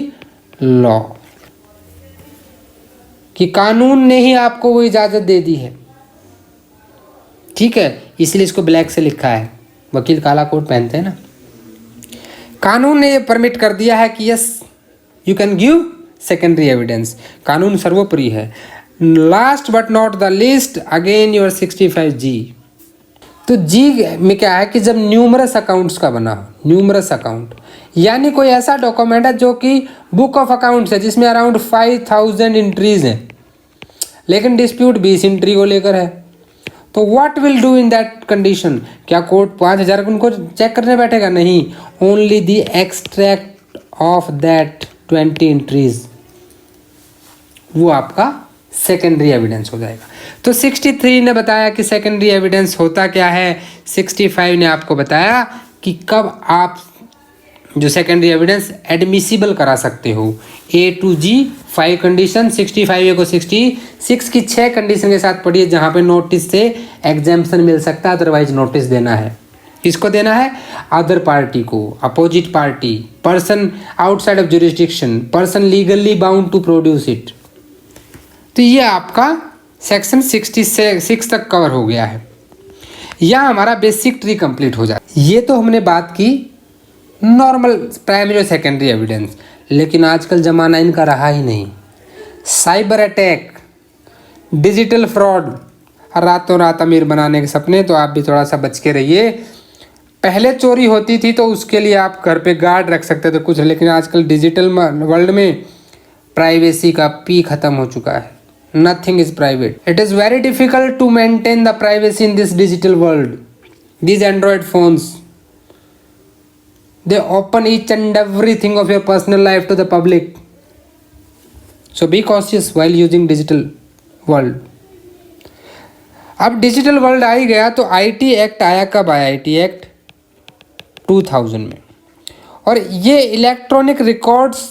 law, कि कानून ने ही आपको वो इजाजत दे दी है। ठीक है, इसलिए इसको ब्लैक से लिखा है, वकील काला कोट पहनते हैं ना। कानून ने ये परमिट कर दिया है कि yes you can give secondary evidence, कानून सर्वोपरि है। Last but not the least again your 65G। तो जी में क्या है कि जब न्यूमरस अकाउंट्स का बना हो, न्यूमरस अकाउंट यानी कोई ऐसा डॉक्यूमेंट है जो कि बुक ऑफ अकाउंट्स है जिसमें अराउंड 5000 एंट्रीज हैं, लेकिन डिस्प्यूट 20 एंट्री को लेकर है, तो what will do in that condition, क्या कोर्ट 5000 उनको चेक करने बैठेगा? नहीं, only the extract of that 20 entries, वो आपका सेकेंडरी एविडेंस हो जाएगा। तो 63 ने बताया कि सेकेंडरी एविडेंस होता क्या है, 65 ने आपको बताया कि कब आप जो सेकेंडरी एविडेंस एडमिसिबल करा सकते हो। A to G 5 condition, 65A को 66 की 6 कंडीशन के साथ पढ़िए जहाँ पे नोटिस से एग्जाम्पशन मिल सकता है, अदरवाइज नोटिस देना है। किसको देना है? अदर पार्टी को, opposite party, person outside of jurisdiction, person legally bound to produce it. तो ये आपका सेक्शन 66 तक कवर हो गया है। यह हमारा बेसिक ट्री कंप्लीट हो जाता है। ये तो हमने बात की normal primary or secondary evidence, लेकिन आजकल ज़माना इनका रहा ही नहीं। साइबर अटैक, डिजिटल फ्रॉड, रातों रात अमीर बनाने के सपने, तो आप भी थोड़ा सा बच के रहिए। पहले चोरी होती थी तो उसके लिए आप घर पे गार्ड रख सकते थे कुछ, लेकिन आजकल डिजिटल वर्ल्ड में प्राइवेसी का पी खत्म हो चुका है। Nothing is private. It is very difficult to maintain the privacy in this digital world. These Android phones, they open each and everything of your personal life to the public. So be cautious while using digital world. अब digital world आ ही गया तो IT act आया कब आया? IT act 2000 में, और ये electronic records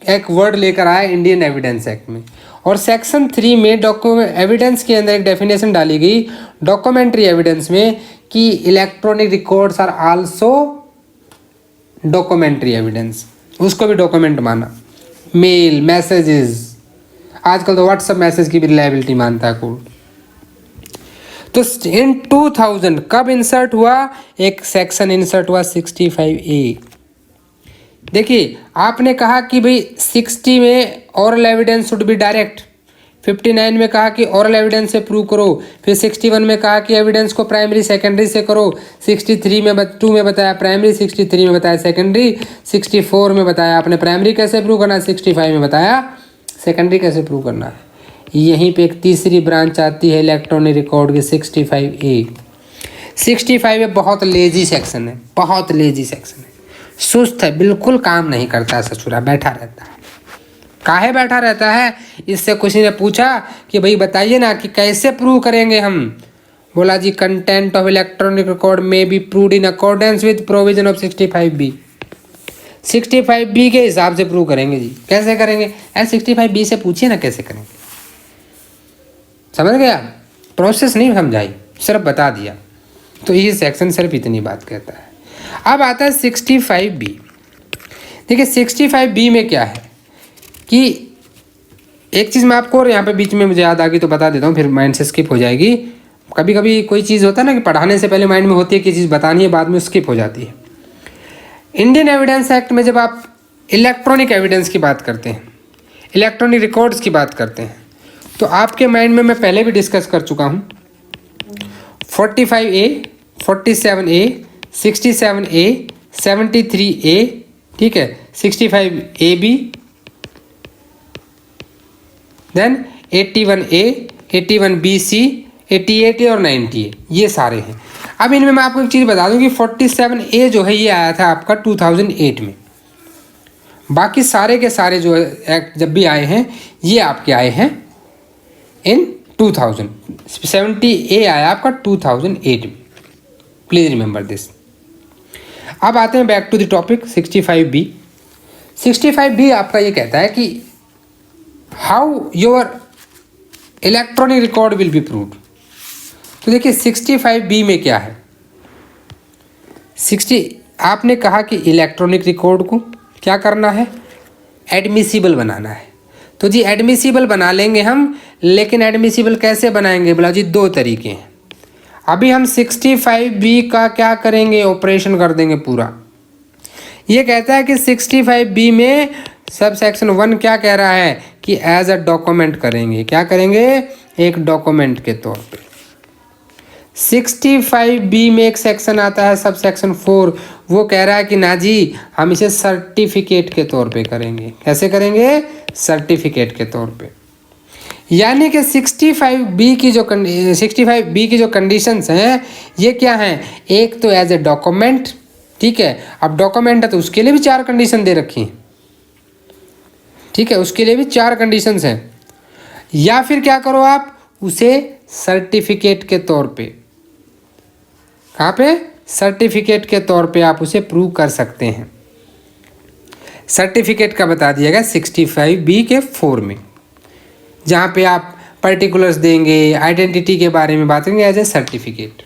एक वर्ड लेकर आया इंडियन एविडेंस एक्ट में। और सेक्शन 3 में एविडेंस के अंदर एक डेफिनेशन डाली गई डॉक्यूमेंट्री एविडेंस में कि electronic records are also documentary evidence, उसको भी डॉक्यूमेंट माना। मेल, मैसेजेस, आजकल तो व्हाट्सएप मैसेज की भी रिलायबिलिटी मानता है कोर्ट। तो इन 2000 कब इंसर्ट हुआ? एक सेक्शन इंसर्ट हुआ 65A। देखिए आपने कहा कि भाई 60 में oral evidence should be direct, 59 में कहा कि ऑरल एविडेंस से प्रूव करो, फिर 61 में कहा कि एविडेंस को प्राइमरी सेकेंडरी से करो, 63 में 2 में बताया प्राइमरी, 63 में बताया सेकेंडरी, 64 में बताया आपने प्राइमरी कैसे प्रूव करना है, 65 में बताया सेकेंडरी कैसे प्रूव करना है। यहीं पे एक तीसरी ब्रांच आती है इलेक्ट्रॉनिक रिकॉर्ड की 65A। 65 बहुत लेजी सेक्शन है, बहुत लेजी सेक्शन है, सुस्त है, बिल्कुल काम नहीं करता है, ससुरा बैठा रहता है। काहे बैठा रहता है? इससे किसी ने पूछा कि भाई बताइए ना कि कैसे प्रूव करेंगे हम। बोला जी कंटेंट ऑफ इलेक्ट्रॉनिक रिकॉर्ड में be proved in accordance with provision of 65B। 65B के हिसाब से प्रूव करेंगे जी। कैसे करेंगे? 65B से पूछिए ना कैसे करेंगे। समझ गया? प्रोसेस नहीं समझाई, सिर्फ बता दिया। तो ये सेक्शन सिर्फ इतनी बात कहता है। अब आता है 65B। देखिए 65B में क्या है कि एक चीज़ मैं आपको, और यहाँ पे बीच में मुझे याद आ गई तो बता देता हूँ, फिर माइंड से स्किप हो जाएगी। कभी कभी कोई चीज़ होता है ना कि पढ़ाने से पहले माइंड में होती है कि चीज़ बतानी है, बाद में स्किप हो जाती है। इंडियन एविडेंस एक्ट में जब आप इलेक्ट्रॉनिक एविडेंस की बात करते हैं, इलेक्ट्रॉनिक रिकॉर्ड्स की बात करते हैं, तो आपके माइंड में मैं पहले भी डिस्कस कर चुका हूँ 45A, 47A, 67A, 73A, ठीक है, 65AB, then 81A, 81BC, 88A और 90A, ये सारे हैं। अब इनमें मैं आपको एक चीज़ बता दूं कि 47A जो है ये आया था आपका 2008 में। बाकी सारे के सारे जो एक्ट जब भी आए हैं ये आपके आए हैं इन 2000। 70A आया आपका 2008 में, प्लीज़ रिमेंबर दिस। अब आते हैं back to the topic 65B। 65B आपका ये कहता है कि how your electronic record will be proved. तो देखिए 65B में क्या है, 60 आपने कहा कि इलेक्ट्रॉनिक रिकॉर्ड को क्या करना है, एडमिसिबल बनाना है। तो जी एडमिसिबल बना लेंगे हम, लेकिन एडमिसिबल कैसे बनाएंगे? बोला जी 2 तरीके हैं। अभी हम 65B का क्या करेंगे, ऑपरेशन कर देंगे पूरा। ये कहता है कि 65B में सब सेक्शन 1 क्या कह रहा है कि एज अ डॉक्यूमेंट करेंगे। क्या करेंगे? एक डॉक्यूमेंट के तौर पे। 65B में एक सेक्शन आता है सब सेक्शन 4, वो कह रहा है कि ना जी हम इसे सर्टिफिकेट के तौर पे करेंगे। कैसे करेंगे? सर्टिफिकेट के तौर पे। यानी कि 65B की जो कंडीशंस हैं ये क्या हैं? एक तो एज ए डॉक्यूमेंट, ठीक है। अब डॉक्यूमेंट है तो उसके लिए भी 4 कंडीशन दे रखी हैं, ठीक है, उसके लिए भी 4 कंडीशंस हैं। या फिर क्या करो आप उसे सर्टिफिकेट के तौर पे, कहाँ पे? सर्टिफिकेट के तौर पे आप उसे प्रूव कर सकते हैं। सर्टिफिकेट का बता दिया गया 65B के 4 में, जहाँ पे आप पर्टिकुलर्स देंगे, आइडेंटिटी के बारे में बात करेंगे एज ए सर्टिफिकेट।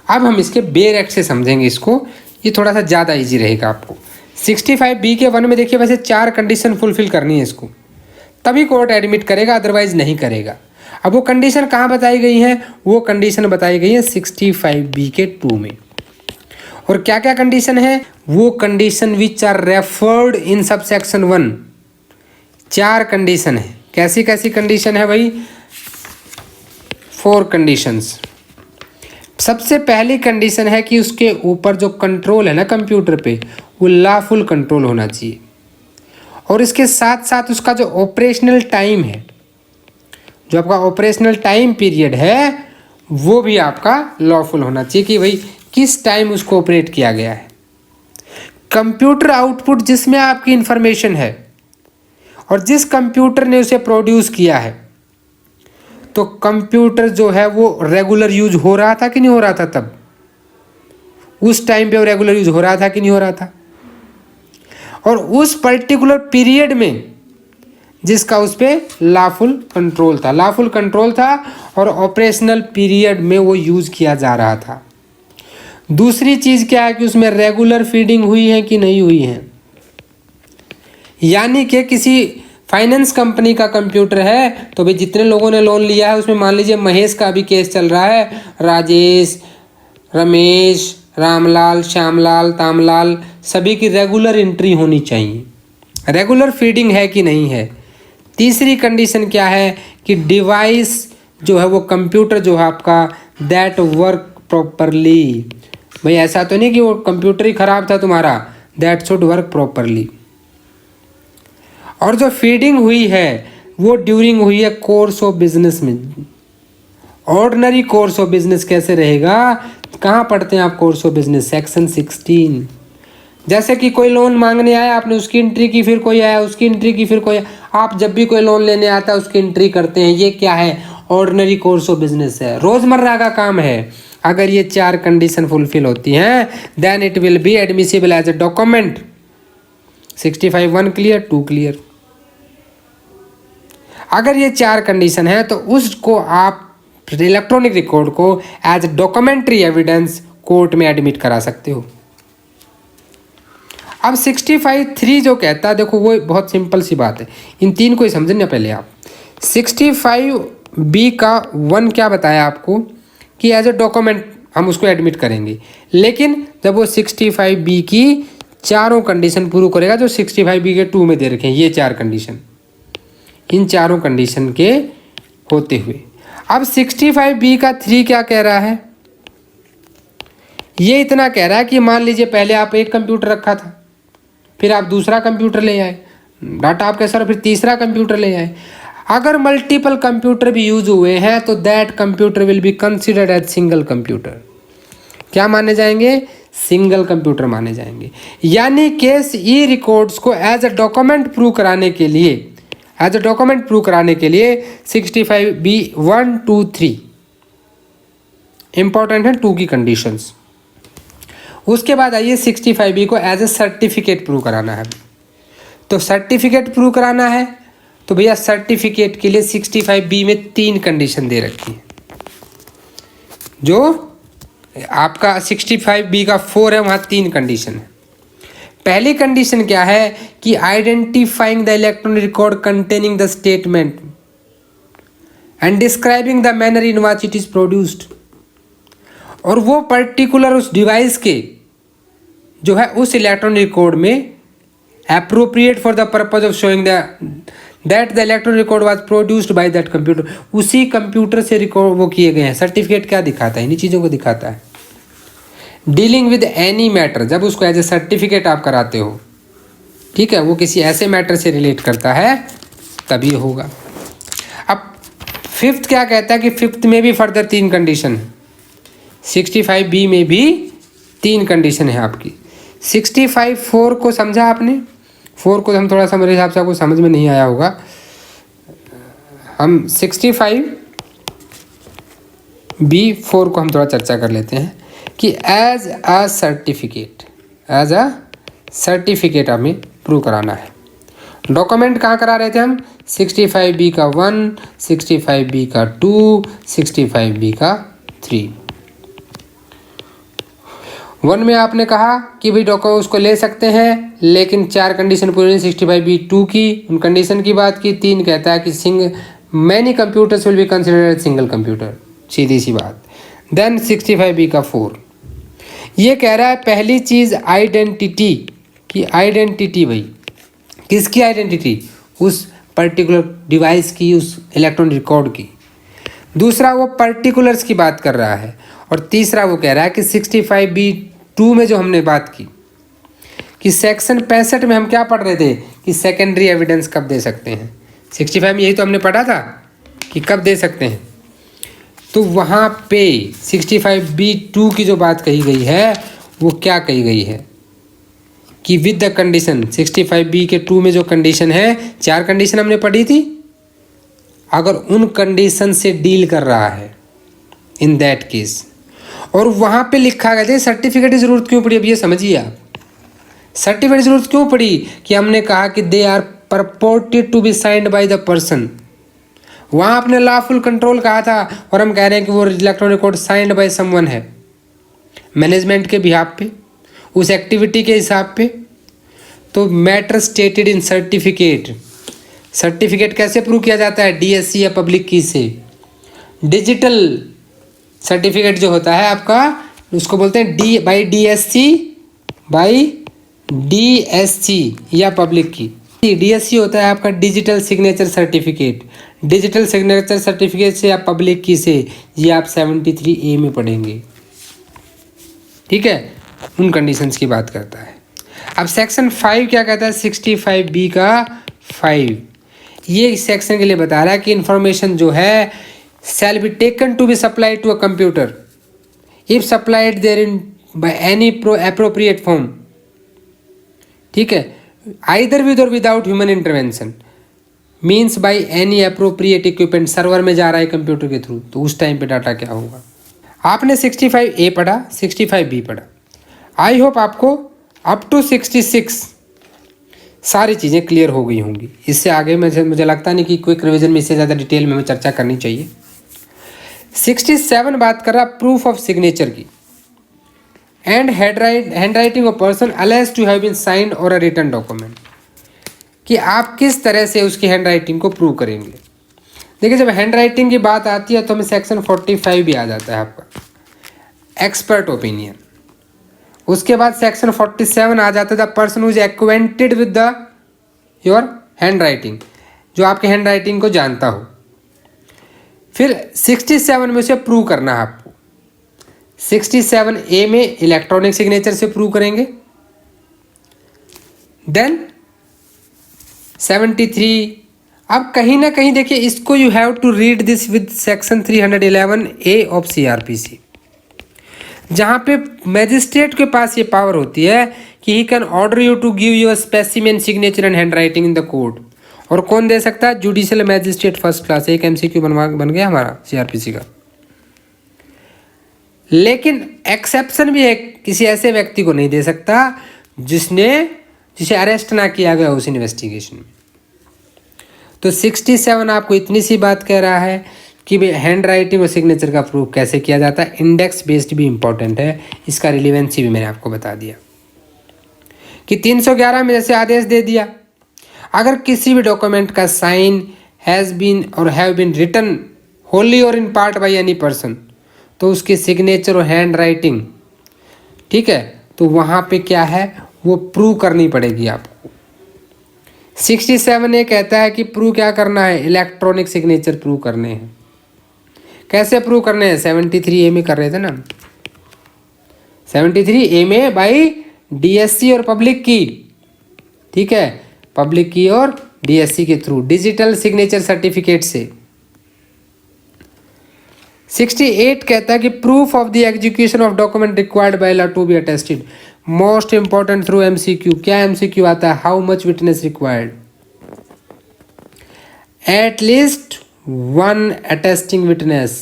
अब हम इसके बेयर एक्ट से समझेंगे इसको, ये थोड़ा सा ज़्यादा इजी रहेगा आपको। 65B के 1 में देखिए वैसे 4 कंडीशन फुलफिल करनी है इसको, तभी कोर्ट एडमिट करेगा, अदरवाइज नहीं करेगा। अब वो कंडीशन कहाँ बताई गई है? वो कंडीशन बताई गई है 65B के 2 में। और क्या क्या कंडीशन है? वो condition which are referred in sub section 1, 4 condition है। कैसी कैसी कंडीशन है भाई? 4 कंडीशंस। सबसे पहली कंडीशन है कि उसके ऊपर जो कंट्रोल है ना कंप्यूटर पे, वो लॉफुल कंट्रोल होना चाहिए, और इसके साथ साथ उसका जो ऑपरेशनल टाइम है, जो आपका ऑपरेशनल टाइम पीरियड है, वो भी आपका लॉफुल होना चाहिए कि भाई किस टाइम उसको ऑपरेट किया गया है। कंप्यूटर आउटपुट जिसमें आपकी इंफॉर्मेशन है और जिस कंप्यूटर ने उसे प्रोड्यूस किया है, तो कंप्यूटर जो है वो रेगुलर यूज हो रहा था कि नहीं हो रहा था? तब उस टाइम पे वो रेगुलर यूज हो रहा था कि नहीं हो रहा था? और उस पर्टिकुलर पीरियड में जिसका उस पर लॉफुल कंट्रोल था, लॉफुल कंट्रोल था और ऑपरेशनल पीरियड में वो यूज किया जा रहा था। दूसरी चीज क्या है कि उसमें रेगुलर फीडिंग हुई है कि नहीं हुई है। यानी कि किसी फाइनेंस कंपनी का कंप्यूटर है, तो भाई जितने लोगों ने लोन लिया है उसमें मान लीजिए महेश का भी केस चल रहा है, राजेश, रमेश, रामलाल, श्यामलाल, तामलाल, सभी की रेगुलर एंट्री होनी चाहिए। रेगुलर फीडिंग है कि नहीं है। तीसरी कंडीशन क्या है कि डिवाइस जो है वो कंप्यूटर जो है आपका दैट वर्क प्रॉपरली। भाई ऐसा तो नहीं कि वो कंप्यूटर ही खराब था तुम्हारा, दैट शुड वर्क प्रॉपरली। और जो फीडिंग हुई है वो ड्यूरिंग हुई है कोर्स ऑफ बिजनेस में। ऑर्डिनरी कोर्स ऑफ बिजनेस कैसे रहेगा? कहाँ पढ़ते हैं आप कोर्स ऑफ बिजनेस? सेक्शन 16। जैसे कि कोई लोन मांगने आया, आपने उसकी एंट्री की, फिर कोई आया उसकी एंट्री की, फिर कोई। आप जब भी कोई लोन लेने आता है उसकी एंट्री करते हैं। ये क्या है? ऑर्डिनरी कोर्स ऑफ बिजनेस है, रोजमर्रा का काम है। अगर ये 4 कंडीशन फुलफिल होती हैं then it will be admissible as a document. 65(1) clear, 2 clear. अगर ये 4 कंडीशन है तो उसको आप इलेक्ट्रॉनिक रिकॉर्ड को एज डॉक्यूमेंट्री एविडेंस कोर्ट में एडमिट करा सकते हो। अब 65(3) जो कहता है, देखो वो बहुत सिंपल सी बात है, इन 3 को ही समझना पहले आप। 65(b) का 1 क्या बताया आपको कि एज ए डॉक्यूमेंट हम उसको एडमिट करेंगे, लेकिन जब वो 65(b) की चारों कंडीशन पूरी करेगा जो 65(b) के 2 में दे रखे हैं, ये 4 कंडीशन, इन चारों कंडीशन के होते हुए अब 65(b) का 3 क्या कह रहा है? ये इतना कह रहा है कि मान लीजिए पहले आप एक कंप्यूटर रखा था, फिर आप दूसरा कंप्यूटर ले आए, डाटा आपके सर, फिर तीसरा कंप्यूटर ले आए। अगर मल्टीपल कंप्यूटर भी यूज हुए हैं तो that computer will be considered as single computer. क्या माने जाएंगे? सिंगल कंप्यूटर माने जाएंगे। यानी केस ई रिकॉर्ड्स को एज अ डॉक्यूमेंट प्रूव कराने के लिए, एज अ डॉक्यूमेंट प्रूव कराने के लिए 65(b) 1, 2, 3 इंपॉर्टेंट है, 2 की कंडीशंस। उसके बाद आइए 65(b) को एज ए सर्टिफिकेट प्रूव कराना है। तो सर्टिफिकेट प्रूव कराना है तो भैया सर्टिफिकेट के लिए 65(b) में 3 कंडीशन दे रखी है। जो आपका 65(b) का 4 है, वहाँ 3 कंडीशन है। पहली कंडीशन क्या है कि identifying the electronic record containing the statement and describing the manner in which it is produced. और वो पर्टिकुलर उस डिवाइस के जो है उस इलेक्ट्रॉनिक रिकॉर्ड में appropriate for the purpose of showing that the electronic record was produced by that computer, उसी computer से रिकॉर्ड वो किए गए हैं। सर्टिफिकेट क्या दिखाता है? इन्हीं चीज़ों को दिखाता है। डीलिंग विद एनी मैटर, जब उसको एज ए सर्टिफिकेट आप कराते हो, ठीक है, वो किसी ऐसे मैटर से रिलेट करता है तभी होगा। अब 5th क्या कहता है कि 5th में भी फर्दर 3 कंडीशन है। 65(b) में भी 3 कंडीशन है आपकी। 65(4) को समझा आपने? 4 को हम थोड़ा सा, मेरे हिसाब से आपको समझ में नहीं आया होगा। हम 65(b)(4) को हम थोड़ा चर्चा कर लेते हैं कि एज अ सर्टिफिकेट हमें प्रूव कराना है। डॉक्यूमेंट कहाँ करा रहे थे हम? 65(b) का 1, 65(b) का 2, 65(b) का 3। 1 में आपने कहा कि भाई डॉक्यूमेंट उसको ले सकते हैं, लेकिन 4 कंडीशन पूरी नहीं। 65(b)(2) की उन कंडीशन की बात की। 3 कहता है कि many computers will be considered as single computer, सीधी सी बात। देन 65(b) का 4 ये कह रहा है पहली चीज़ आइडेंटिटी की। आइडेंटिटी भाई किसकी आइडेंटिटी? उस पर्टिकुलर डिवाइस की, उस इलेक्ट्रॉनिक रिकॉर्ड की। दूसरा वो पर्टिकुलर्स की बात कर रहा है। और तीसरा वो कह रहा है कि 65B(2) में जो हमने बात की कि सेक्शन 65 में हम क्या पढ़ रहे थे कि सेकेंडरी एविडेंस कब दे सकते हैं। 65 में यही तो हमने पढ़ा था कि कब दे सकते हैं। तो वहाँ पे 65B(2) की जो बात कही गई है वो क्या कही गई है कि विद द कंडीशन 65B के 2 में जो कंडीशन है, 4 कंडीशन हमने पढ़ी थी, अगर उन कंडीशन से डील कर रहा है इन दैट केस। और वहाँ पे लिखा गया था सर्टिफिकेट की ज़रूरत क्यों पड़ी। अब ये समझिए आप, सर्टिफिकेट की ज़रूरत क्यों पड़ी कि हमने कहा कि they are purported to be signed by the person. वहाँ आपने लॉफुल कंट्रोल कहा था और हम कह रहे हैं कि वो electronic record signed by someone है, मैनेजमेंट के बिहाफ पे, उस एक्टिविटी के हिसाब पे। तो matter stated in certificate, certificate कैसे प्रूव किया जाता है, DSC या पब्लिक की से। डिजिटल सर्टिफिकेट जो होता है आपका, उसको बोलते हैं DSC या पब्लिक की। DSC होता है आपका digital signature certificate. Digital signature certificate से या पब्लिक की से, ये आप 73A में पढ़ेंगे। ठीक है, उन कंडीशंस की बात करता है। अब सेक्शन 5 क्या कहता है, 65B का 5, ये इस सेक्शन के लिए बता रहा है कि इंफॉर्मेशन जो है shall be taken to be supplied to a computer if supplied therein by any appropriate form. ठीक है, either with or without human intervention, means by any appropriate equipment. Server में जा रहा है कंप्यूटर के through, तो उस time पे डाटा क्या होगा। आपने 65A पढ़ा, 65B पढ़ा। आई होप आपको अप टू 66 सारी चीज़ें क्लियर हो गई होंगी। इससे आगे मुझे लगता नहीं कि क्विक रिवीजन में इससे ज़्यादा डिटेल में हमें चर्चा करनी चाहिए। 67 बात कर रहा प्रूफ ऑफ सिग्नेचर की। And handwriting of person alleged to have been signed or a written document, कि आप किस तरह से उसकी हैंड राइटिंग को प्रूव करेंगे। देखिए, जब हैंड राइटिंग की बात आती है तो हमें सेक्शन 45 भी आ जाता है आपका, एक्सपर्ट ओपिनियन। उसके बाद सेक्शन 47 आ जाता है, the person who is acquainted with the your hand writing, जो आपके हैंड राइटिंग को जानता हो। फिर 67 में उसे प्रूव करना है आपको। 67A में इलेक्ट्रॉनिक सिग्नेचर से प्रूव करेंगे। देन 73, अब कहीं ना कहीं देखिए इसको, you have to read this with section 311A of CRPC, जहाँ पे मैजिस्ट्रेट के पास ये पावर होती है कि he can order you to give your specimen signature and handwriting in the court. और कौन दे सकता है, जुडिशियल मैजिस्ट्रेट फर्स्ट क्लास। एक MCQ बन गया हमारा CRPC का। लेकिन एक्सेप्शन भी है, किसी ऐसे व्यक्ति को नहीं दे सकता जिसे अरेस्ट ना किया गया उस इन्वेस्टिगेशन में। तो 67 आपको इतनी सी बात कह रहा है कि हैंड राइटिंग और सिग्नेचर का प्रूफ कैसे किया जाता है। इंडेक्स बेस्ड भी इंपॉर्टेंट है, इसका रिलेवेंसी भी मैंने आपको बता दिया कि 311 में जैसे आदेश दे दिया, अगर किसी भी डॉक्यूमेंट का साइन हैज़ बीन और हैव बीन रिटन होली और in part by any person, तो उसकी सिग्नेचर और हैंड राइटिंग, ठीक है, तो वहाँ पे क्या है वो प्रूव करनी पड़ेगी आपको। 67A कहता है कि प्रूव क्या करना है, इलेक्ट्रॉनिक सिग्नेचर प्रूव करने हैं। कैसे प्रूव करने हैं, 73A में कर रहे थे ना, 73A में बाई DSC और पब्लिक की। ठीक है, पब्लिक की और DSC के थ्रू डिजिटल सिग्नेचर सर्टिफिकेट से। 68 कहता है कि proof of the execution of document required by law to be attested. Most important through MCQ, क्या MCQ आता है, how much witness required, at least 1 attesting witness.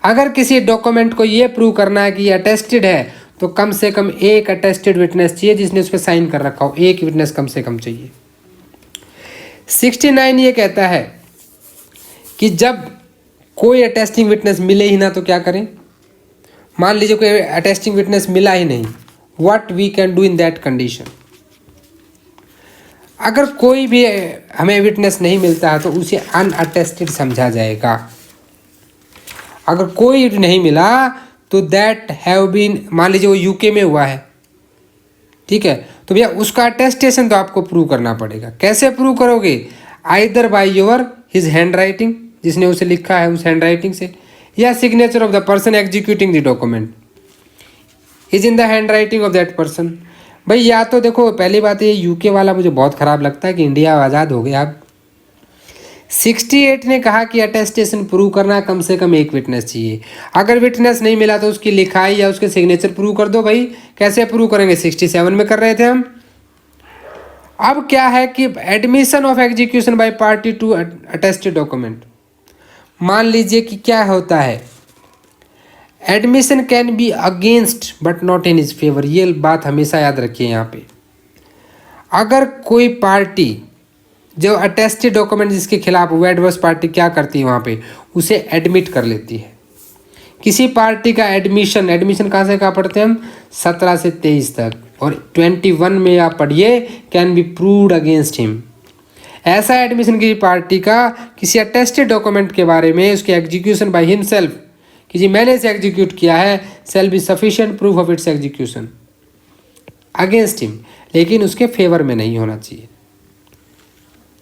अगर किसी डॉक्यूमेंट को ये प्रूव करना है कि ये अटेस्टेड है, तो कम से कम एक अटेस्टेड विटनेस चाहिए जिसने उस पर साइन कर रखा हो, एक विटनेस कम से कम चाहिए। 69 ये कहता है कि जब कोई अटेस्टिंग विटनेस मिले ही ना तो क्या करें। मान लीजिए कोई अटेस्टिंग विटनेस मिला ही नहीं, what we can do in that condition. अगर कोई भी हमें विटनेस नहीं मिलता है तो उसे अनअटेस्टेड समझा जाएगा। अगर कोई नहीं मिला तो दैट हैव बीन, मान लीजिए वो यूके में हुआ है, ठीक है, तो भैया उसका अटेस्टेशन तो आपको प्रूव करना पड़ेगा। कैसे प्रूव करोगे, either by your his hand writing, जिसने उसे लिखा है उस हैंड राइटिंग से, या signature of the person executing the document is in the hand writing of that person. भाई या तो देखो, पहली बात ये यूके वाला मुझे बहुत ख़राब लगता है कि इंडिया आज़ाद हो गया अब। 68 ने कहा कि अटेस्टेशन प्रूव करना कम से कम एक विटनेस चाहिए, अगर विटनेस नहीं मिला तो उसकी लिखाई या उसके सिग्नेचर प्रूव कर दो। भाई कैसे प्रूव करेंगे, 67 में कर रहे थे हम। अब क्या है कि admission of execution by party to attested document, मान लीजिए कि क्या होता है, admission can be against but not in his favour. ये बात हमेशा याद रखिए यहाँ पे। अगर कोई पार्टी जो अटेस्टेड डॉक्यूमेंट जिसके खिलाफ वो एडवर्स पार्टी क्या करती है, वहाँ पे उसे एडमिट कर लेती है। किसी पार्टी का एडमिशन कहाँ से कहाँ पढ़ते हैं हम, 17 से 23 तक, और 21 में आप पढ़िए can be proved against him. ऐसा एडमिशन किसी पार्टी का किसी अटेस्टेड डॉक्यूमेंट के बारे में उसके एग्जीक्यूशन बाय हिमसेल्फ, कि मैंने इसे एग्जीक्यूट किया है, shall be sufficient proof of its execution against him, लेकिन उसके फेवर में नहीं होना चाहिए।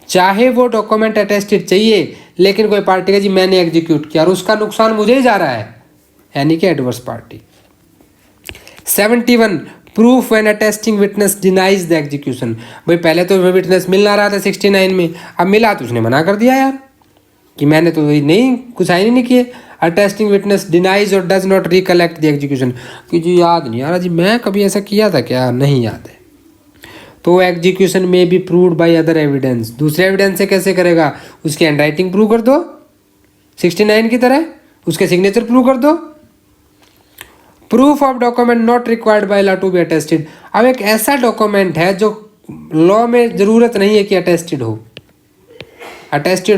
चाहे वो डॉक्यूमेंट अटेस्टेड चाहिए, लेकिन कोई पार्टी का जी मैंने एग्जीक्यूट किया और उसका नुकसान मुझे ही जा रहा है, यानी कि adverse party. 71 proof when attesting witness denies the execution. भाई पहले तो विटनेस मिल ना रहा था 69 में, अब मिला तो उसने मना कर दिया यार कि मैंने तो नहीं कुछ साइन नहीं किए। अटेस्टिंग विटनेस डिनाइज और does not recollect the execution, कि जी याद नहीं आ रहा जी, मैं कभी ऐसा किया था क्या, नहीं याद है। तो एग्जीक्यूशन में B proved by other evidence. दूसरे एविडेंस से कैसे करेगा, उसकी हैंड राइटिंग प्रूव कर दो 69 की तरह, उसके सिग्नेचर प्रूव कर दो। Proof of document not required by law to be attested. अब एक ऐसा डॉक्यूमेंट है जो लॉ में ज़रूरत नहीं है कि अटेस्टेड हो,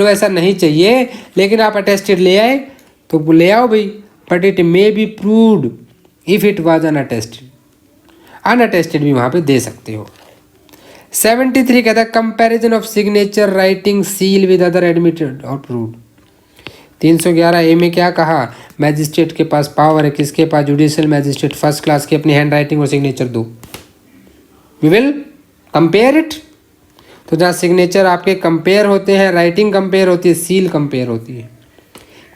ऐसा नहीं चाहिए, लेकिन आप अटेस्टेड ले आए तो ले आओ भाई, but it may be proved if it was unattested. Unattested भी वहाँ पे दे सकते हो। 73 कहता है comparison of signature writing seal with other admitted और प्रूव्ड। 311 ए में क्या कहा, मैजिस्ट्रेट के पास पावर है, किसके पास, जुडिशियल मैजिस्ट्रेट फर्स्ट क्लास की, अपनी हैंड राइटिंग और सिग्नेचर दो, वी विल कंपेयर इट। तो जहाँ सिग्नेचर आपके कंपेयर होते हैं, राइटिंग कंपेयर होती है, सील कंपेयर होती है,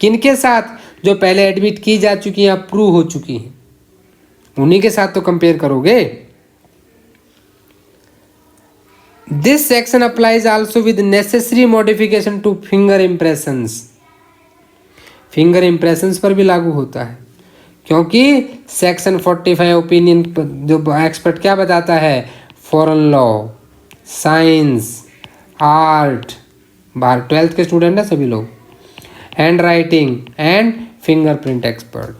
किनके साथ, जो पहले एडमिट की जा चुकी हैं, अप्रूव हो चुकी हैं, उन्हीं के साथ तो कंपेयर करोगे। This section applies also with necessary modification two finger impressions. Finger impressions पर भी लागू होता है, क्योंकि सेक्शन 45 ओपिनियन जो एक्सपर्ट क्या बताता है, फॉरेन लॉ, साइंस, आर्ट, बाहर 12th के स्टूडेंट हैं सभी लोग, handwriting and fingerprint expert.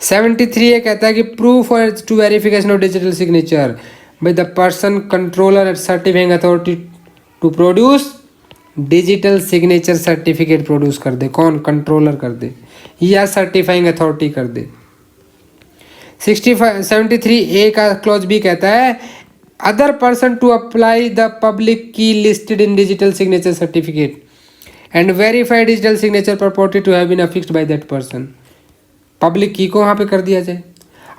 73 ये कहता है कि proof or to verification of digital signature by the person controller at certifying authority to produce digital signature certificate produce कर दे। कौन, कंट्रोलर कर दे या सर्टिफाइंग अथॉरिटी कर दे। 73 ए का क्लॉज बी कहता है other person to apply the public key listed in digital signature certificate and verified digital signature purported to have been affixed by that person. Public key को वहाँ पे कर दिया जाए।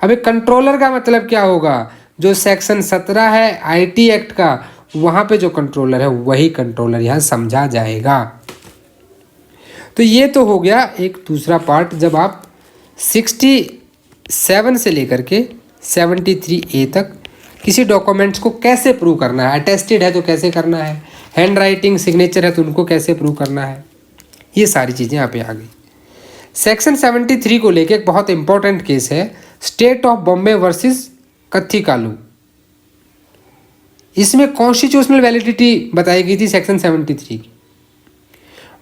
अब एक कंट्रोलर का मतलब क्या होगा, जो सेक्शन 17 है आईटी एक्ट का, वहाँ पे जो कंट्रोलर है वही कंट्रोलर यहाँ समझा जाएगा। तो ये तो हो गया एक दूसरा पार्ट, जब आप 67 से लेकर के 73 ए तक किसी डॉक्यूमेंट्स को कैसे प्रूव करना है, अटेस्टेड है तो कैसे करना है, हैंड राइटिंग सिग्नेचर है तो उनको कैसे प्रूव करना है, ये सारी चीज़ें यहाँ पे आ गई। सेक्शन 73 को लेके एक बहुत इंपॉर्टेंट केस है, स्टेट ऑफ बॉम्बे वर्सेस कत्थी कालू। इसमें कॉन्स्टिट्यूशनल वैलिडिटी बताई गई थी सेक्शन 73 की।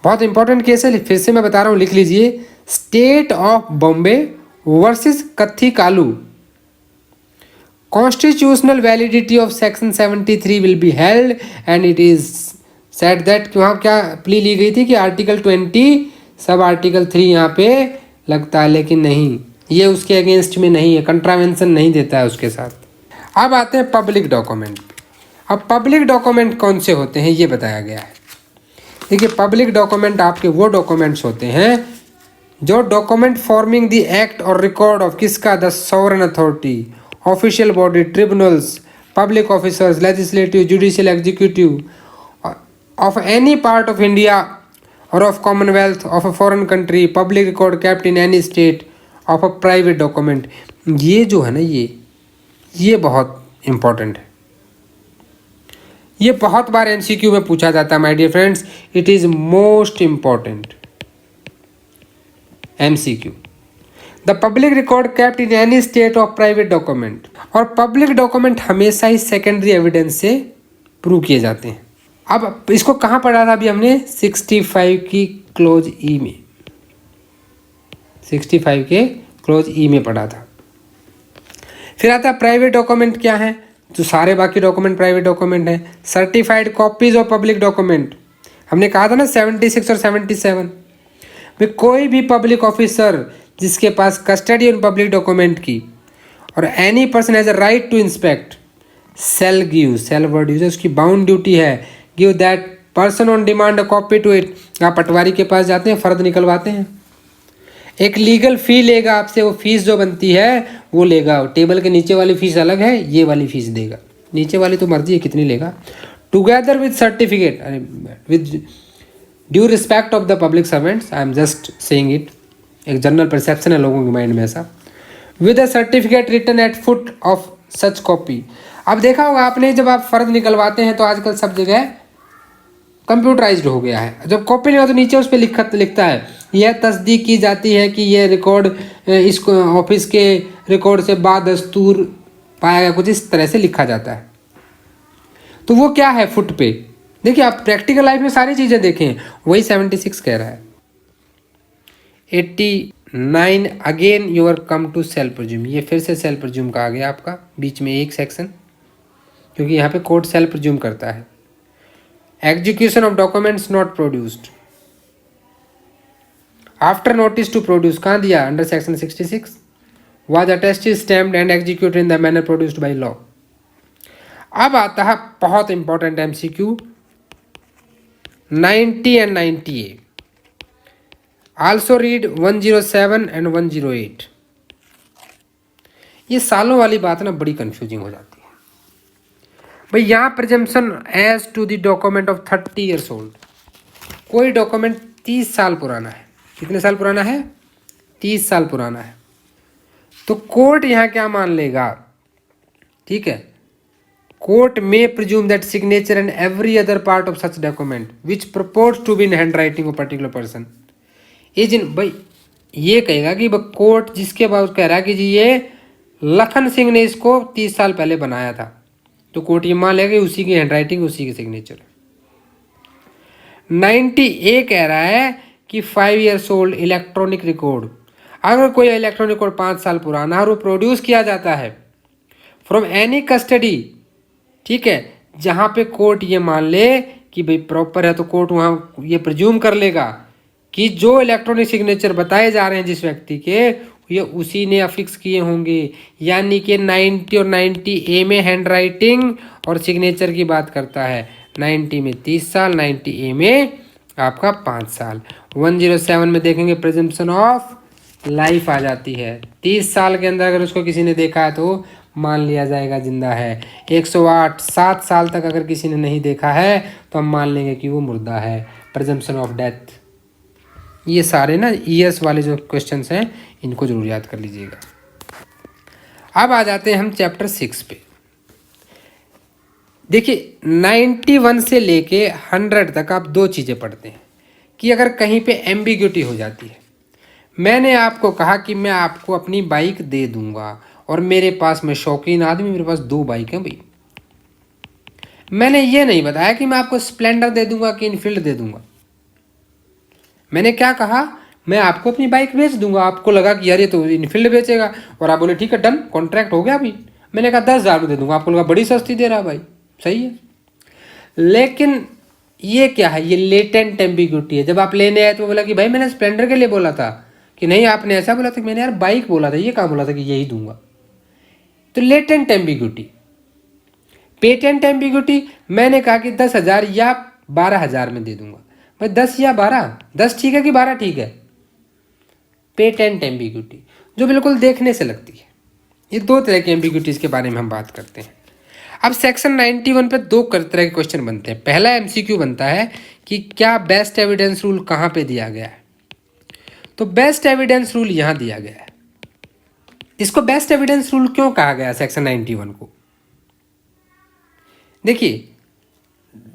बहुत इंपॉर्टेंट केस है, फिर से मैं बता रहा हूँ, लिख लीजिए, स्टेट ऑफ बॉम्बे वर्सेस कत्थी Kalu. Constitutional validity of section 73 will be held and it is said that कि वहाँ क्या प्ली ली गई थी कि आर्टिकल 20 सब आर्टिकल 3 यहाँ पे लगता है, लेकिन नहीं, ये उसके अगेंस्ट में नहीं है, कंट्रावेंशन नहीं देता है उसके साथ। अब आते हैं पब्लिक डॉक्यूमेंट। अब पब्लिक डॉक्यूमेंट कौन से होते हैं ये बताया गया है। देखिए, पब्लिक डॉक्यूमेंट आपके वो डॉक्यूमेंट्स होते हैं जो डॉक्यूमेंट फॉर्मिंग द एक्ट और रिकॉर्ड ऑफ किसका, the sovereign authority, official body, tribunals, public officers, legislative, judicial, executive, of any part of India और of commonwealth of a foreign country, public record kept in any state of a private document. ये जो है ना, ये बहुत important है। ये बहुत बार एमसीक्यू में पूछा जाता है my dear friends, it is most important MCQ. The public record kept in any state of private document. और पब्लिक डॉक्यूमेंट हमेशा ही सेकेंडरी एविडेंस से प्रूव किए जाते हैं। अब इसको कहाँ पढ़ा था अभी हमने? 65 की क्लोज ई में, 65 के क्लोज ई में पढ़ा था। फिर आता है प्राइवेट डॉक्यूमेंट क्या है? जो सारे बाकी डॉक्यूमेंट प्राइवेट डॉक्यूमेंट हैं। Certified copies of public document, हमने कहा था ना 76 और 77 में, कोई भी पब्लिक ऑफिसर जिसके पास कस्टडी उन पब्लिक डॉक्यूमेंट की, और any person has a right to inspect, shall give, shall word use, उसकी बाउंड ड्यूटी है, give that person on demand a copy to it. आप पटवारी के पास जाते हैं, फर्द निकलवाते हैं, एक लीगल फी लेगा आपसे, वो फीस जो बनती है वो लेगा। टेबल के नीचे वाली फीस अलग है, ये वाली फीस देगा, नीचे वाली तो मर्जी है कितनी लेगा। Together with certificate, with due respect of the public servants, I am just saying it, एक जनरल परसेप्शन है लोगों के माइंड में ऐसा, with a certificate written at foot of such copy. अब देखा होगा आपने, जब आप फर्द निकलवाते हैं तो आजकल सब जगह कंप्यूटराइज्ड हो गया है। जब कॉपी नहीं हो तो नीचे उस पर लिखता है, यह तस्दीक की जाती है कि यह रिकॉर्ड इस ऑफिस के रिकॉर्ड से बादस्तूर पाया गया, कुछ इस तरह से लिखा जाता है। तो वो क्या है फुट पे? देखिए आप प्रैक्टिकल लाइफ में सारी चीज़ें देखें, वही 76 कह रहा है। 89 again you are come to self presume, ये फिर से सेल्फ प्रोज्यूम का आ गया आपका बीच में एक सेक्शन, क्योंकि यहाँ पे कोर्ट सेल्फ प्रोज्यूम करता है। Execution of documents not produced after notice to produce, कहाँ दिया? Under section 66 was attested stamped and executed in the manner produced by law. अब आता है बहुत important MCQ 90 and 90A। Also read 107 and 108। ये सालों वाली बात ना बड़ी कंफ्यूजिंग हो जाती है भाई। यहाँ presumption as to the document of 30 years old, कोई डॉक्यूमेंट 30 साल पुराना है, कितने साल पुराना है? 30 साल पुराना है, तो कोर्ट यहाँ क्या मान लेगा? ठीक है, कोर्ट में presume that signature and every other part of such document which propose to be in handwriting of particular person is in, भाई ये कहेगा कि कोर्ट जिसके बाद कह रहा है कि जी ये लखन सिंह ने इसको 30 साल पहले बनाया था, तो कोर्ट ये मान लेगा कि उसी की हैंड राइटिंग, उसी की सिग्नेचर। 90A कह रहा है कि 5 ईयर्स ओल्ड इलेक्ट्रॉनिक रिकॉर्ड, अगर कोई इलेक्ट्रॉनिक रिकॉर्ड 5 साल पुराना और वो प्रोड्यूस किया जाता है फ्रॉम एनी कस्टडी, ठीक है, जहाँ पे कोर्ट ये मान ले कि भाई प्रॉपर है, तो कोर्ट वहाँ ये प्रिज्यूम कर लेगा कि जो इलेक्ट्रॉनिक सिग्नेचर बताए जा रहे हैं जिस व्यक्ति के, ये उसी ने अफिक्स किए होंगे। यानी कि 90 और 90A में हैंड राइटिंग और सिग्नेचर की बात करता है, 90 में 30 साल, 90A में आपका 5 साल। 107 में देखेंगे प्रिजम्पशन ऑफ लाइफ आ जाती है, 30 साल के अंदर अगर उसको किसी ने देखा है तो मान लिया जाएगा जिंदा है। 108 7 साल तक अगर किसी ने नहीं देखा है तो हम मान लेंगे कि वो मुर्दा है, प्रिजम्पशन ऑफ डेथ। ये सारे ना ईयर्स वाले जो क्वेश्चंस हैं इनको जरूर याद कर लीजिएगा। अब आ जाते हैं हम चैप्टर 6 पे। देखिए 91 से लेके 100 तक आप दो चीज़ें पढ़ते हैं कि अगर कहीं पे एम्बिग्यूटी हो जाती है। मैंने आपको कहा कि मैं आपको अपनी बाइक दे दूंगा और मेरे पास, मैं शौकीन आदमी, मेरे पास 2 बाइक हैं भाई। मैंने ये नहीं बताया कि मैं आपको स्प्लेंडर दे दूंगा कि इनफील्ड दे दूंगा। मैंने क्या कहा? मैं आपको अपनी बाइक बेच दूंगा। आपको लगा कि यार ये तो इनफील्ड बेचेगा, और आप बोले ठीक है डन, कॉन्ट्रैक्ट हो गया अभी। मैंने कहा 10,000 दे दूंगा, आपको लगा बड़ी सस्ती दे रहा भाई, सही है। लेकिन ये क्या है? ये लेटेंट एम्बिग्यूटी है। जब आप लेने आए तो बोला कि भाई मैंने स्प्लेंडर के लिए बोला था, कि नहीं आपने ऐसा बोला था कि मैंने यार बाइक बोला था, ये कहाँ बोला था कि यही दूंगा। तो लेटेंट एम्बिग्यूटी। पेटेंट एम्बिग्यूटी, मैंने कहा कि 10,000 या 12,000 में दे दूंगा। भाई 10 या 12, 10 ठीक है कि 12 ठीक है? पेटेंट एम्बिग्यूटी जो बिल्कुल देखने से लगती है। ये 2 तरह की एम्बिग्यूटीज के बारे में हम बात करते हैं। अब सेक्शन 91 पे दो तरह के क्वेश्चन बनते हैं। पहला एमसीक्यू बनता है कि क्या बेस्ट एविडेंस रूल कहाँ पे दिया गया है, तो बेस्ट एविडेंस रूल यहाँ दिया गया है। इसको बेस्ट एविडेंस रूल क्यों कहा गया सेक्शन 91 को? देखिए,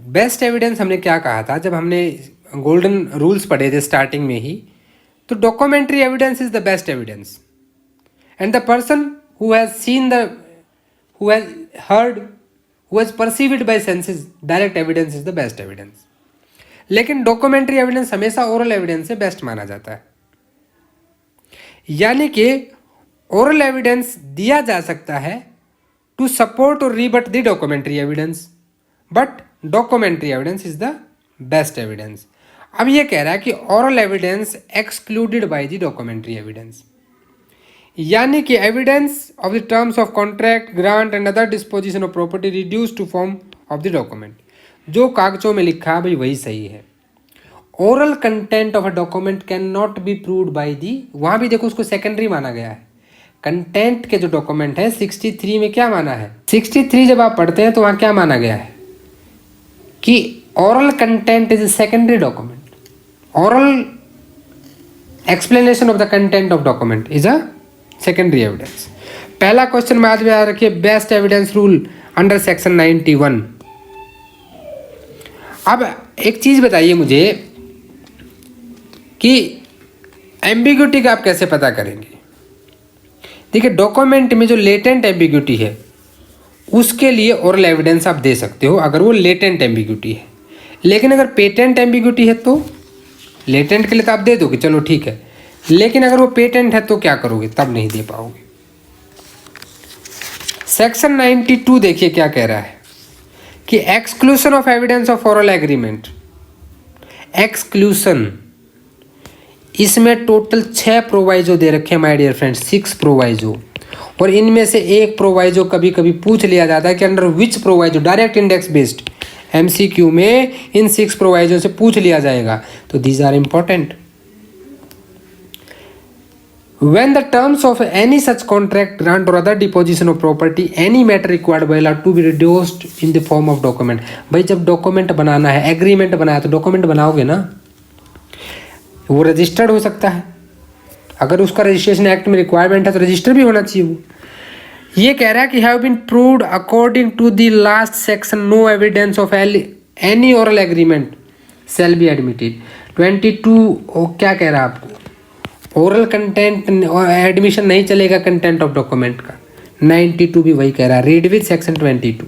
बेस्ट एविडेंस हमने क्या कहा था जब हमने गोल्डन रूल्स पढ़े थे स्टार्टिंग में ही, तो documentary evidence is the best evidence and the person who has seen the who has heard, who has perceived by senses, direct evidence is the best evidence. लेकिन डॉक्यूमेंट्री एविडेंस हमेशा oral evidence से best माना जाता है। यानी कि oral evidence दिया जा सकता है टू सपोर्ट और rebut the documentary evidence, but documentary evidence is the best evidence. अब ये कह रहा है कि oral evidence excluded by the documentary evidence, यानी कि evidence of the terms of contract, grant and other disposition of property reduce to form of the document. जो कागजों में लिखा है भाई वही सही है। Oral content of a document can not be proved by the, वहाँ भी देखो उसको सेकेंडरी माना गया है। कंटेंट के जो डॉक्यूमेंट है 63 में क्या माना है, 63 जब आप पढ़ते हैं तो वहाँ क्या माना गया है कि oral content is a secondary document, oral explanation of the content of document is a secondary evidence. पहला क्वेश्चन में आज में याद रखिए best evidence rule under section 91। अब एक चीज बताइए मुझे कि एम्बिग्यूटी का आप कैसे पता करेंगे? देखिए, डॉक्यूमेंट में जो लेटेंट एम्बिग्यूटी है उसके लिए ओरल एविडेंस आप दे सकते हो अगर वो लेटेंट एम्बिग्यूटी है, लेकिन अगर पेटेंट एम्बिग्यूटी है तो लेटेंट के लिए तो आप दे दोगे, चलो ठीक है, लेकिन अगर वो पेटेंट है तो क्या करोगे, तब नहीं दे पाओगे। सेक्शन 92 देखिए क्या कह रहा है कि exclusion of evidence of oral agreement, exclusion, इसमें टोटल 6 प्रोवाइजो दे रखे हैं माय डियर फ्रेंड्स, 6 प्रोवाइजो, और इनमें से एक प्रोवाइजो कभी कभी पूछ लिया जाता है कि under which proviso, direct index based MCQ में इन 6 प्रोवाइजो से पूछ लिया जाएगा, तो these are important. When the terms of any such contract, grant or other deposition of property, any matter required by law to be reduced in the form of document। भाई जब document बनाना है, agreement बनाया तो document बनाओगे ना, वो registered हो सकता है, अगर उसका रजिस्ट्रेशन एक्ट में रिक्वायरमेंट है तो रजिस्टर भी होना चाहिए। वो ये कह रहा है कि have been proved according to the last section no evidence of any oral agreement shall be admitted. 22 क्या कह रहा है आपको, ओरल कंटेंट और एडमिशन नहीं चलेगा कंटेंट ऑफ डॉक्यूमेंट का। 92 भी वही कह रहा है, रीड विद सेक्शन 22।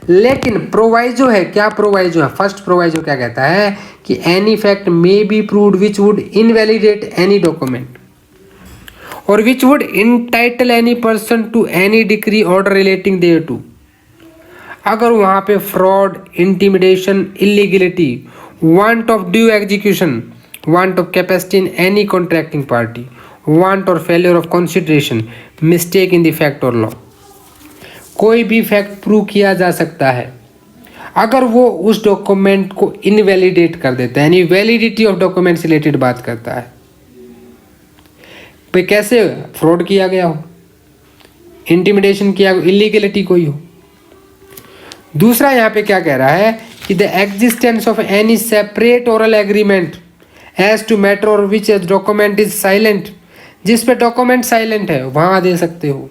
लेकिन प्रोवाइजो है, क्या प्रोवाइजो है, फर्स्ट प्रोवाइजो क्या कहता है कि any fact may be proved which would invalidate any document और which would entitle any person to any decree order relating thereto. अगर वहां पे fraud, intimidation, illegality, want of due execution, want of capacity in any contracting party, want or failure of consideration, mistake in the fact or law, कोई भी fact prove किया जा सकता है अगर वो उस डॉक्यूमेंट को इनवैलिडेट कर देता है, यानी वैलिडिटी ऑफ डॉक्यूमेंट से रिलेटेड बात करता है। पे कैसे फ्रॉड किया गया हो, इंटिमिडेशन किया हो, इलीगलिटी कोई हो। दूसरा यहाँ पे क्या कह रहा है कि the existence of any separate oral agreement as to matter और विच डॉक्यूमेंट इज साइलेंट, जिस पे डॉक्यूमेंट साइलेंट है वहां दे सकते हो।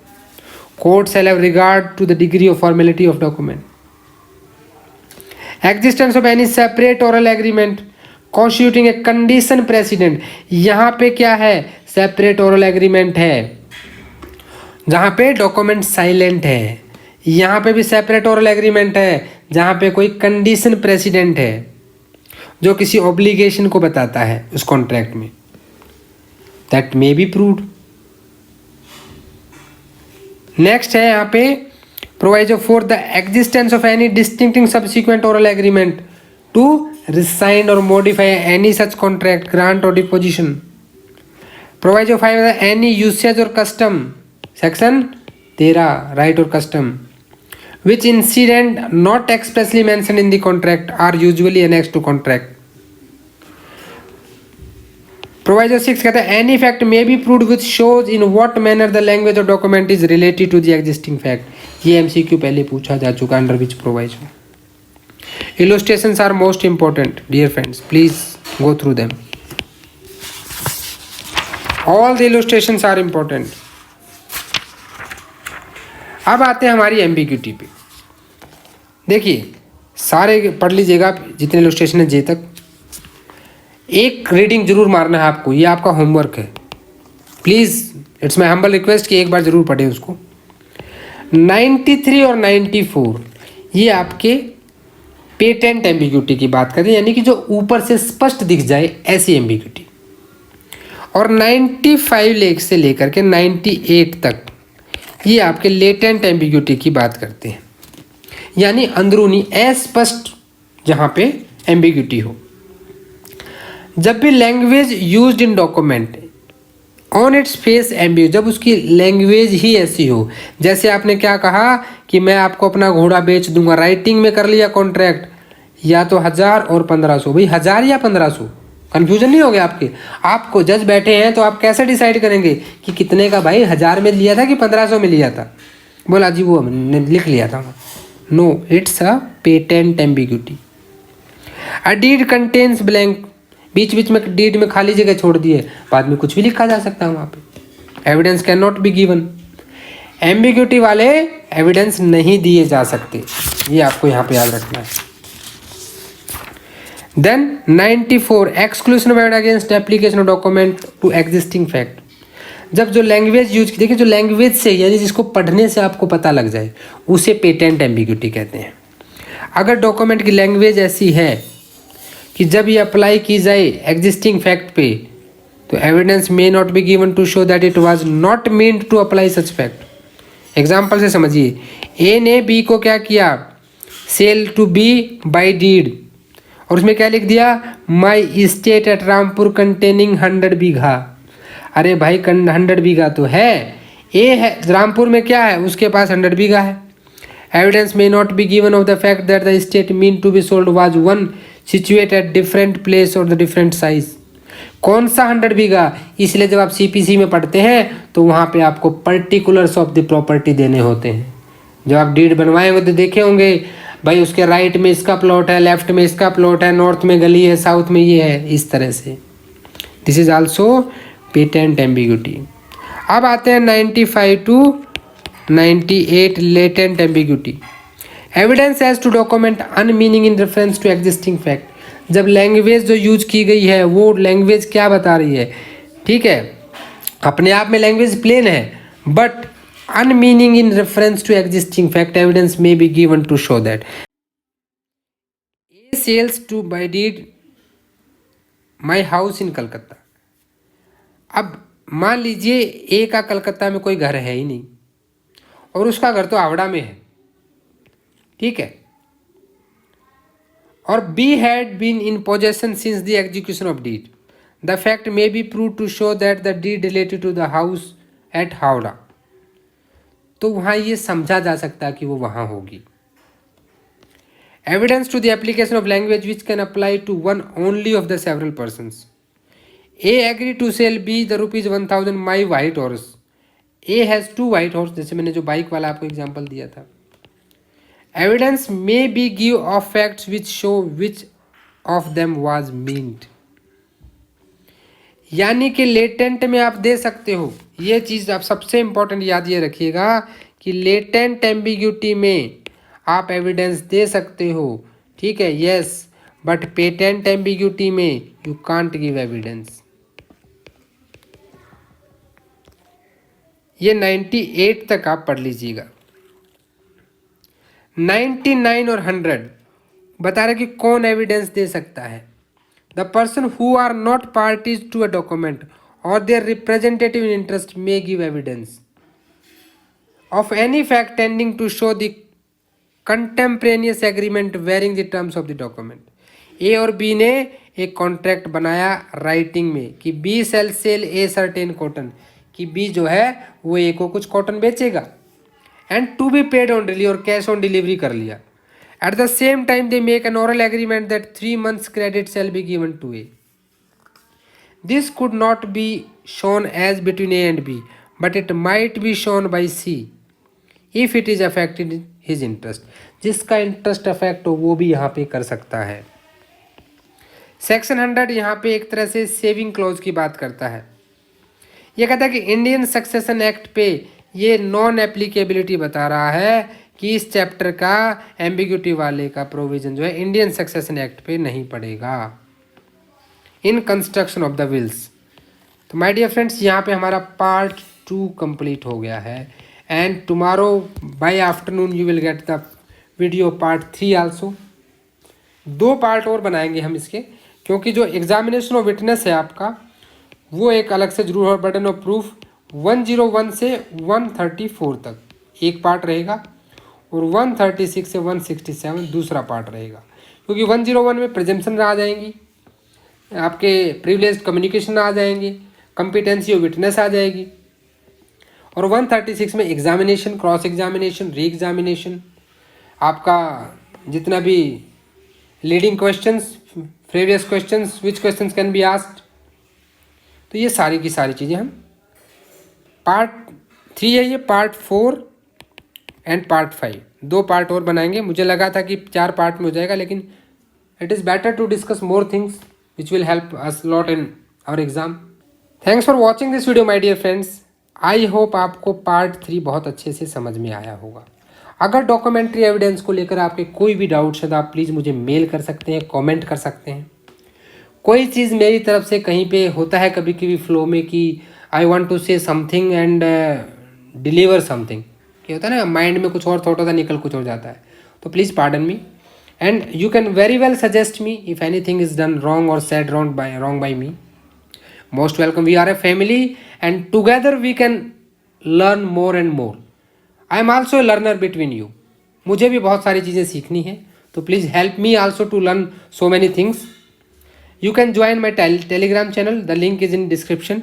Court shall have regard to the degree of formality of document. Existence of any separate oral agreement constituting a condition precedent, यहाँ पे क्या है, सेपरेट ओरल एग्रीमेंट है जहाँ पे डॉक्यूमेंट साइलेंट है, यहाँ पे भी सेपरेट ओरल एग्रीमेंट है जहाँ पे कोई कंडीशन प्रेसिडेंट है जो किसी ऑब्लिगेशन को बताता है उस कॉन्ट्रैक्ट में, that may be proved. Next है यहाँ पे proviso for the existence of any distincting subsequent oral agreement to rescind और modify any such contract, grant और डिपोजिशन। प्रोवाइजो 5 एनी यूसेज और कस्टम, सेक्शन 13 राइट और custom which incident not expressly mentioned in the contract are usually annexed to contract। Proviso 6 कहता है any fact may be proved which shows in what manner the language और document is related to the existing fact. ये MCQ पहले पूछा जा चुका under which proviso. Illustrations are most important, dear friends. Please go through them. All the illustrations are important. अब आते हैं हमारी एम्बिग्यूटी पे। देखिए सारे पढ़ लीजिएगा जितने इलस्ट्रेशन है जे तक। एक रीडिंग जरूर मारना है आपको, ये आपका होमवर्क है। Please it's my humble request कि एक बार जरूर पढ़े उसको। 93 और 94 ये आपके पेटेंट एम्बिग्यूटी की बात करें, यानी कि जो ऊपर से स्पष्ट दिख जाए ऐसी एम्बिग्यूटी। और 95 से लेकर के 98 तक ये आपके लेटेंट एम्बिग्यूटी की बात करते हैं, यानी अंदरूनी अस्पष्ट जहाँ पे एम्बिग्यूटी हो। जब भी language used in document on its face ambiguous, जब उसकी लैंग्वेज ही ऐसी हो, जैसे आपने क्या कहा कि मैं आपको अपना घोड़ा बेच दूंगा, राइटिंग में कर लिया कॉन्ट्रैक्ट, या तो 1000 और 1500, भाई 1000 या 1500, कन्फ्यूजन नहीं हो गया आपके। आपको जज बैठे हैं तो आप कैसे डिसाइड करेंगे कि कितने का, भाई 1000 में लिया था कि 1500 में लिया था? बोला जी वो हमने लिख लिया था। No, it's a patent ambiguity. A deed contains blank, बीच बीच में डीड में खाली जगह छोड़ दिए, बाद में कुछ भी लिखा जा सकता है वहाँ पे। Evidence can not be given, ambiguity वाले एविडेंस नहीं दिए जा सकते, ये आपको यहाँ पे याद रखना है। Then 94 exclusion of evidence against application of document to existing fact. जब जो लैंग्वेज यूज की, देखिए जो लैंग्वेज से यानी जिसको पढ़ने से आपको पता लग जाए उसे पेटेंट एम्बिग्यूटी कहते हैं। अगर डॉक्यूमेंट की लैंग्वेज ऐसी है कि जब ये अप्लाई की जाए एग्जिस्टिंग फैक्ट पे तो evidence may not be given to show that it was not meant to apply such fact. Example से समझिए, ए ने बी को क्या किया, sell to B by deed, और उसमें क्या लिख दिया, my estate at Rampur containing 100 bigha. अरे भाई 100 बीघा तो है, ए है रामपुर में क्या है, उसके पास 100 बीघा है। Evidence may not be given of the fact that the estate mean to be sold was one situate at different place और द डिफरेंट साइज। कौन सा 100 बीघा, इसलिए जब आप सीपीसी में पढ़ते हैं तो वहाँ पे आपको पर्टिकुलर्स ऑफ द प्रॉपर्टी देने होते हैं। जब आप डीड बनवाएंगे तो देखे होंगे भाई उसके राइट में इसका प्लॉट है, लेफ्ट में इसका प्लॉट है, नॉर्थ में गली है, साउथ में ये है, इस तरह से। This is also patent ambiguity. अब आते हैं 95 to 98 latent ambiguity. Evidence as to document unmeaning in reference to existing fact. जब लैंग्वेज जो यूज की गई है वो लैंग्वेज क्या बता रही है, ठीक है, अपने आप में लैंग्वेज प्लेन है but unmeaning in reference to existing fact, evidence may be given to show that A sells to by deed my house in Calcutta. अब मान लीजिए ए का कलकत्ता में कोई घर है ही नहीं और उसका घर तो हावड़ा में है, ठीक है, और B had been in possession since the execution of deed. The fact may be prove to show that the deed related to the house at Howrah. तो वहाँ ये समझा जा सकता है कि वो वहाँ होगी। Evidence to the application of language which can apply to one only of the several persons. A agree to sell B the ₹1000 my white horse. A has 2 white horse, जैसे मैंने जो बाइक वाला आपको एग्जाम्पल दिया था। Evidence may be give of facts which show which of them was meant. यानी कि latent में आप दे सकते हो, ये चीज़ आप सबसे इंपॉर्टेंट याद ये रखिएगा कि लेटेंट एम्बिग्यूटी में आप एविडेंस दे सकते हो, ठीक है, यस, बट पेटेंट एम्बिग्यूटी में यू कांट गिव एविडेंस। ये 98 तक आप पढ़ लीजिएगा। 99 और 100 बता रहे कि कौन एविडेंस दे सकता है। The person who are not parties to a document और their representative in interest may give evidence of any fact tending to show the contemporaneous agreement varying the terms of the document. A और B ने एक contract बनाया writing में कि B sell sell a certain cotton, कि B जो है वो ए को कुछ कॉटन बेचेगा and to be paid on delivery और कैश ऑन डिलीवरी कर लिया। At the same time they make an oral agreement that 3 months credit shall be given to A. This could not be shown as between A and B but it might be shown by C if it is affected his interest. जिसका interest affect हो वो भी यहाँ पे कर सकता है। Section 100 यहाँ पे एक तरह से सेविंग क्लॉज की बात करता है। ये कहता है कि इंडियन सक्सेशन एक्ट पे ये नॉन एप्लीकेबिलिटी बता रहा है कि इस चैप्टर का एम्बिग्यूटी वाले का प्रोविजन जो है इंडियन सक्सेशन एक्ट पे नहीं पड़ेगा in construction of the wills. तो माय डियर फ्रेंड्स, यहाँ पे हमारा पार्ट 2 कंप्लीट हो गया है and tomorrow by afternoon you will get the video part 3 also. 2 part और बनाएंगे हम इसके, क्योंकि जो एग्जामिनेशन ऑफ विटनेस है आपका वो एक अलग से जरूर है। बर्डन ऑफ प्रूफ 101 से 134 तक एक पार्ट रहेगा और 136 से 167 दूसरा पार्ट रहेगा, क्योंकि 101 में प्रिजम्पशन आ जाएंगी, आपके प्रिविलेज्ड कम्युनिकेशन आ जाएंगे, कॉम्पिटेंसी ऑफ विटनेस आ जाएगी, और 136 में examination, cross examination, re examination, आपका जितना भी leading questions, previous questions, which questions can be asked. तो ये सारी की सारी चीज़ें हम पार्ट 3 है ये, पार्ट 4 एंड पार्ट 5 2 पार्ट और बनाएंगे। मुझे लगा था कि 4 पार्ट में हो जाएगा, लेकिन it is better to discuss more things which will help us lot in our exam. Thanks for watching this video my dear friends. I hope आपको पार्ट 3 बहुत अच्छे से समझ में आया होगा। अगर डॉक्यूमेंट्री एविडेंस को लेकर आपके कोई भी डाउट्स है तो आप प्लीज़ मुझे मेल कर सकते हैं, कमेंट कर सकते हैं। कोई चीज़ मेरी तरफ से कहीं पे होता है कभी कभी फ्लो में कि I want to say something and deliver something, क्या होता है ना, माइंड में कुछ और थॉट होता है, निकल कुछ हो जाता है, तो please pardon me and you can very well suggest me if anything is done wrong और said wrong by me. Most welcome, we are a family and together we can learn more and more. I am also a learner between you. मुझे भी बहुत सारी चीज़ें सीखनी है, तो please help me also to learn so many things. You can join my Telegram channel, the link is in description.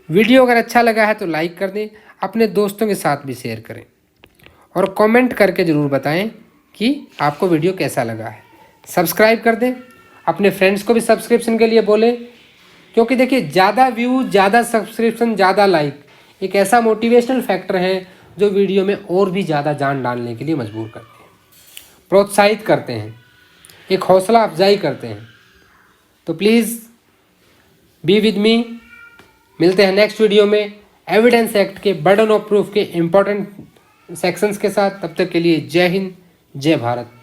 Video अगर अच्छा लगा है तो लाइक कर दें, अपने दोस्तों के साथ भी शेयर करें और कमेंट करके ज़रूर बताएं कि आपको वीडियो कैसा लगा है। सब्सक्राइब कर दें, अपने फ्रेंड्स को भी सब्सक्रिप्शन के लिए बोलें, क्योंकि देखिए ज़्यादा व्यू, ज़्यादा सब्सक्रिप्शन, ज़्यादा लाइक एक ऐसा मोटिवेशनल फैक्टर है जो वीडियो में और भी ज़्यादा जान डालने के लिए मजबूर करते हैं, प्रोत्साहित करते हैं, एक हौसला अफजाई करते हैं। तो प्लीज़ बी विद मी। मिलते हैं नेक्स्ट वीडियो में एविडेंस एक्ट के बर्डन ऑफ प्रूफ के इम्पोर्टेंट सेक्शंस के साथ। तब तक के लिए जय हिंद, जय भारत।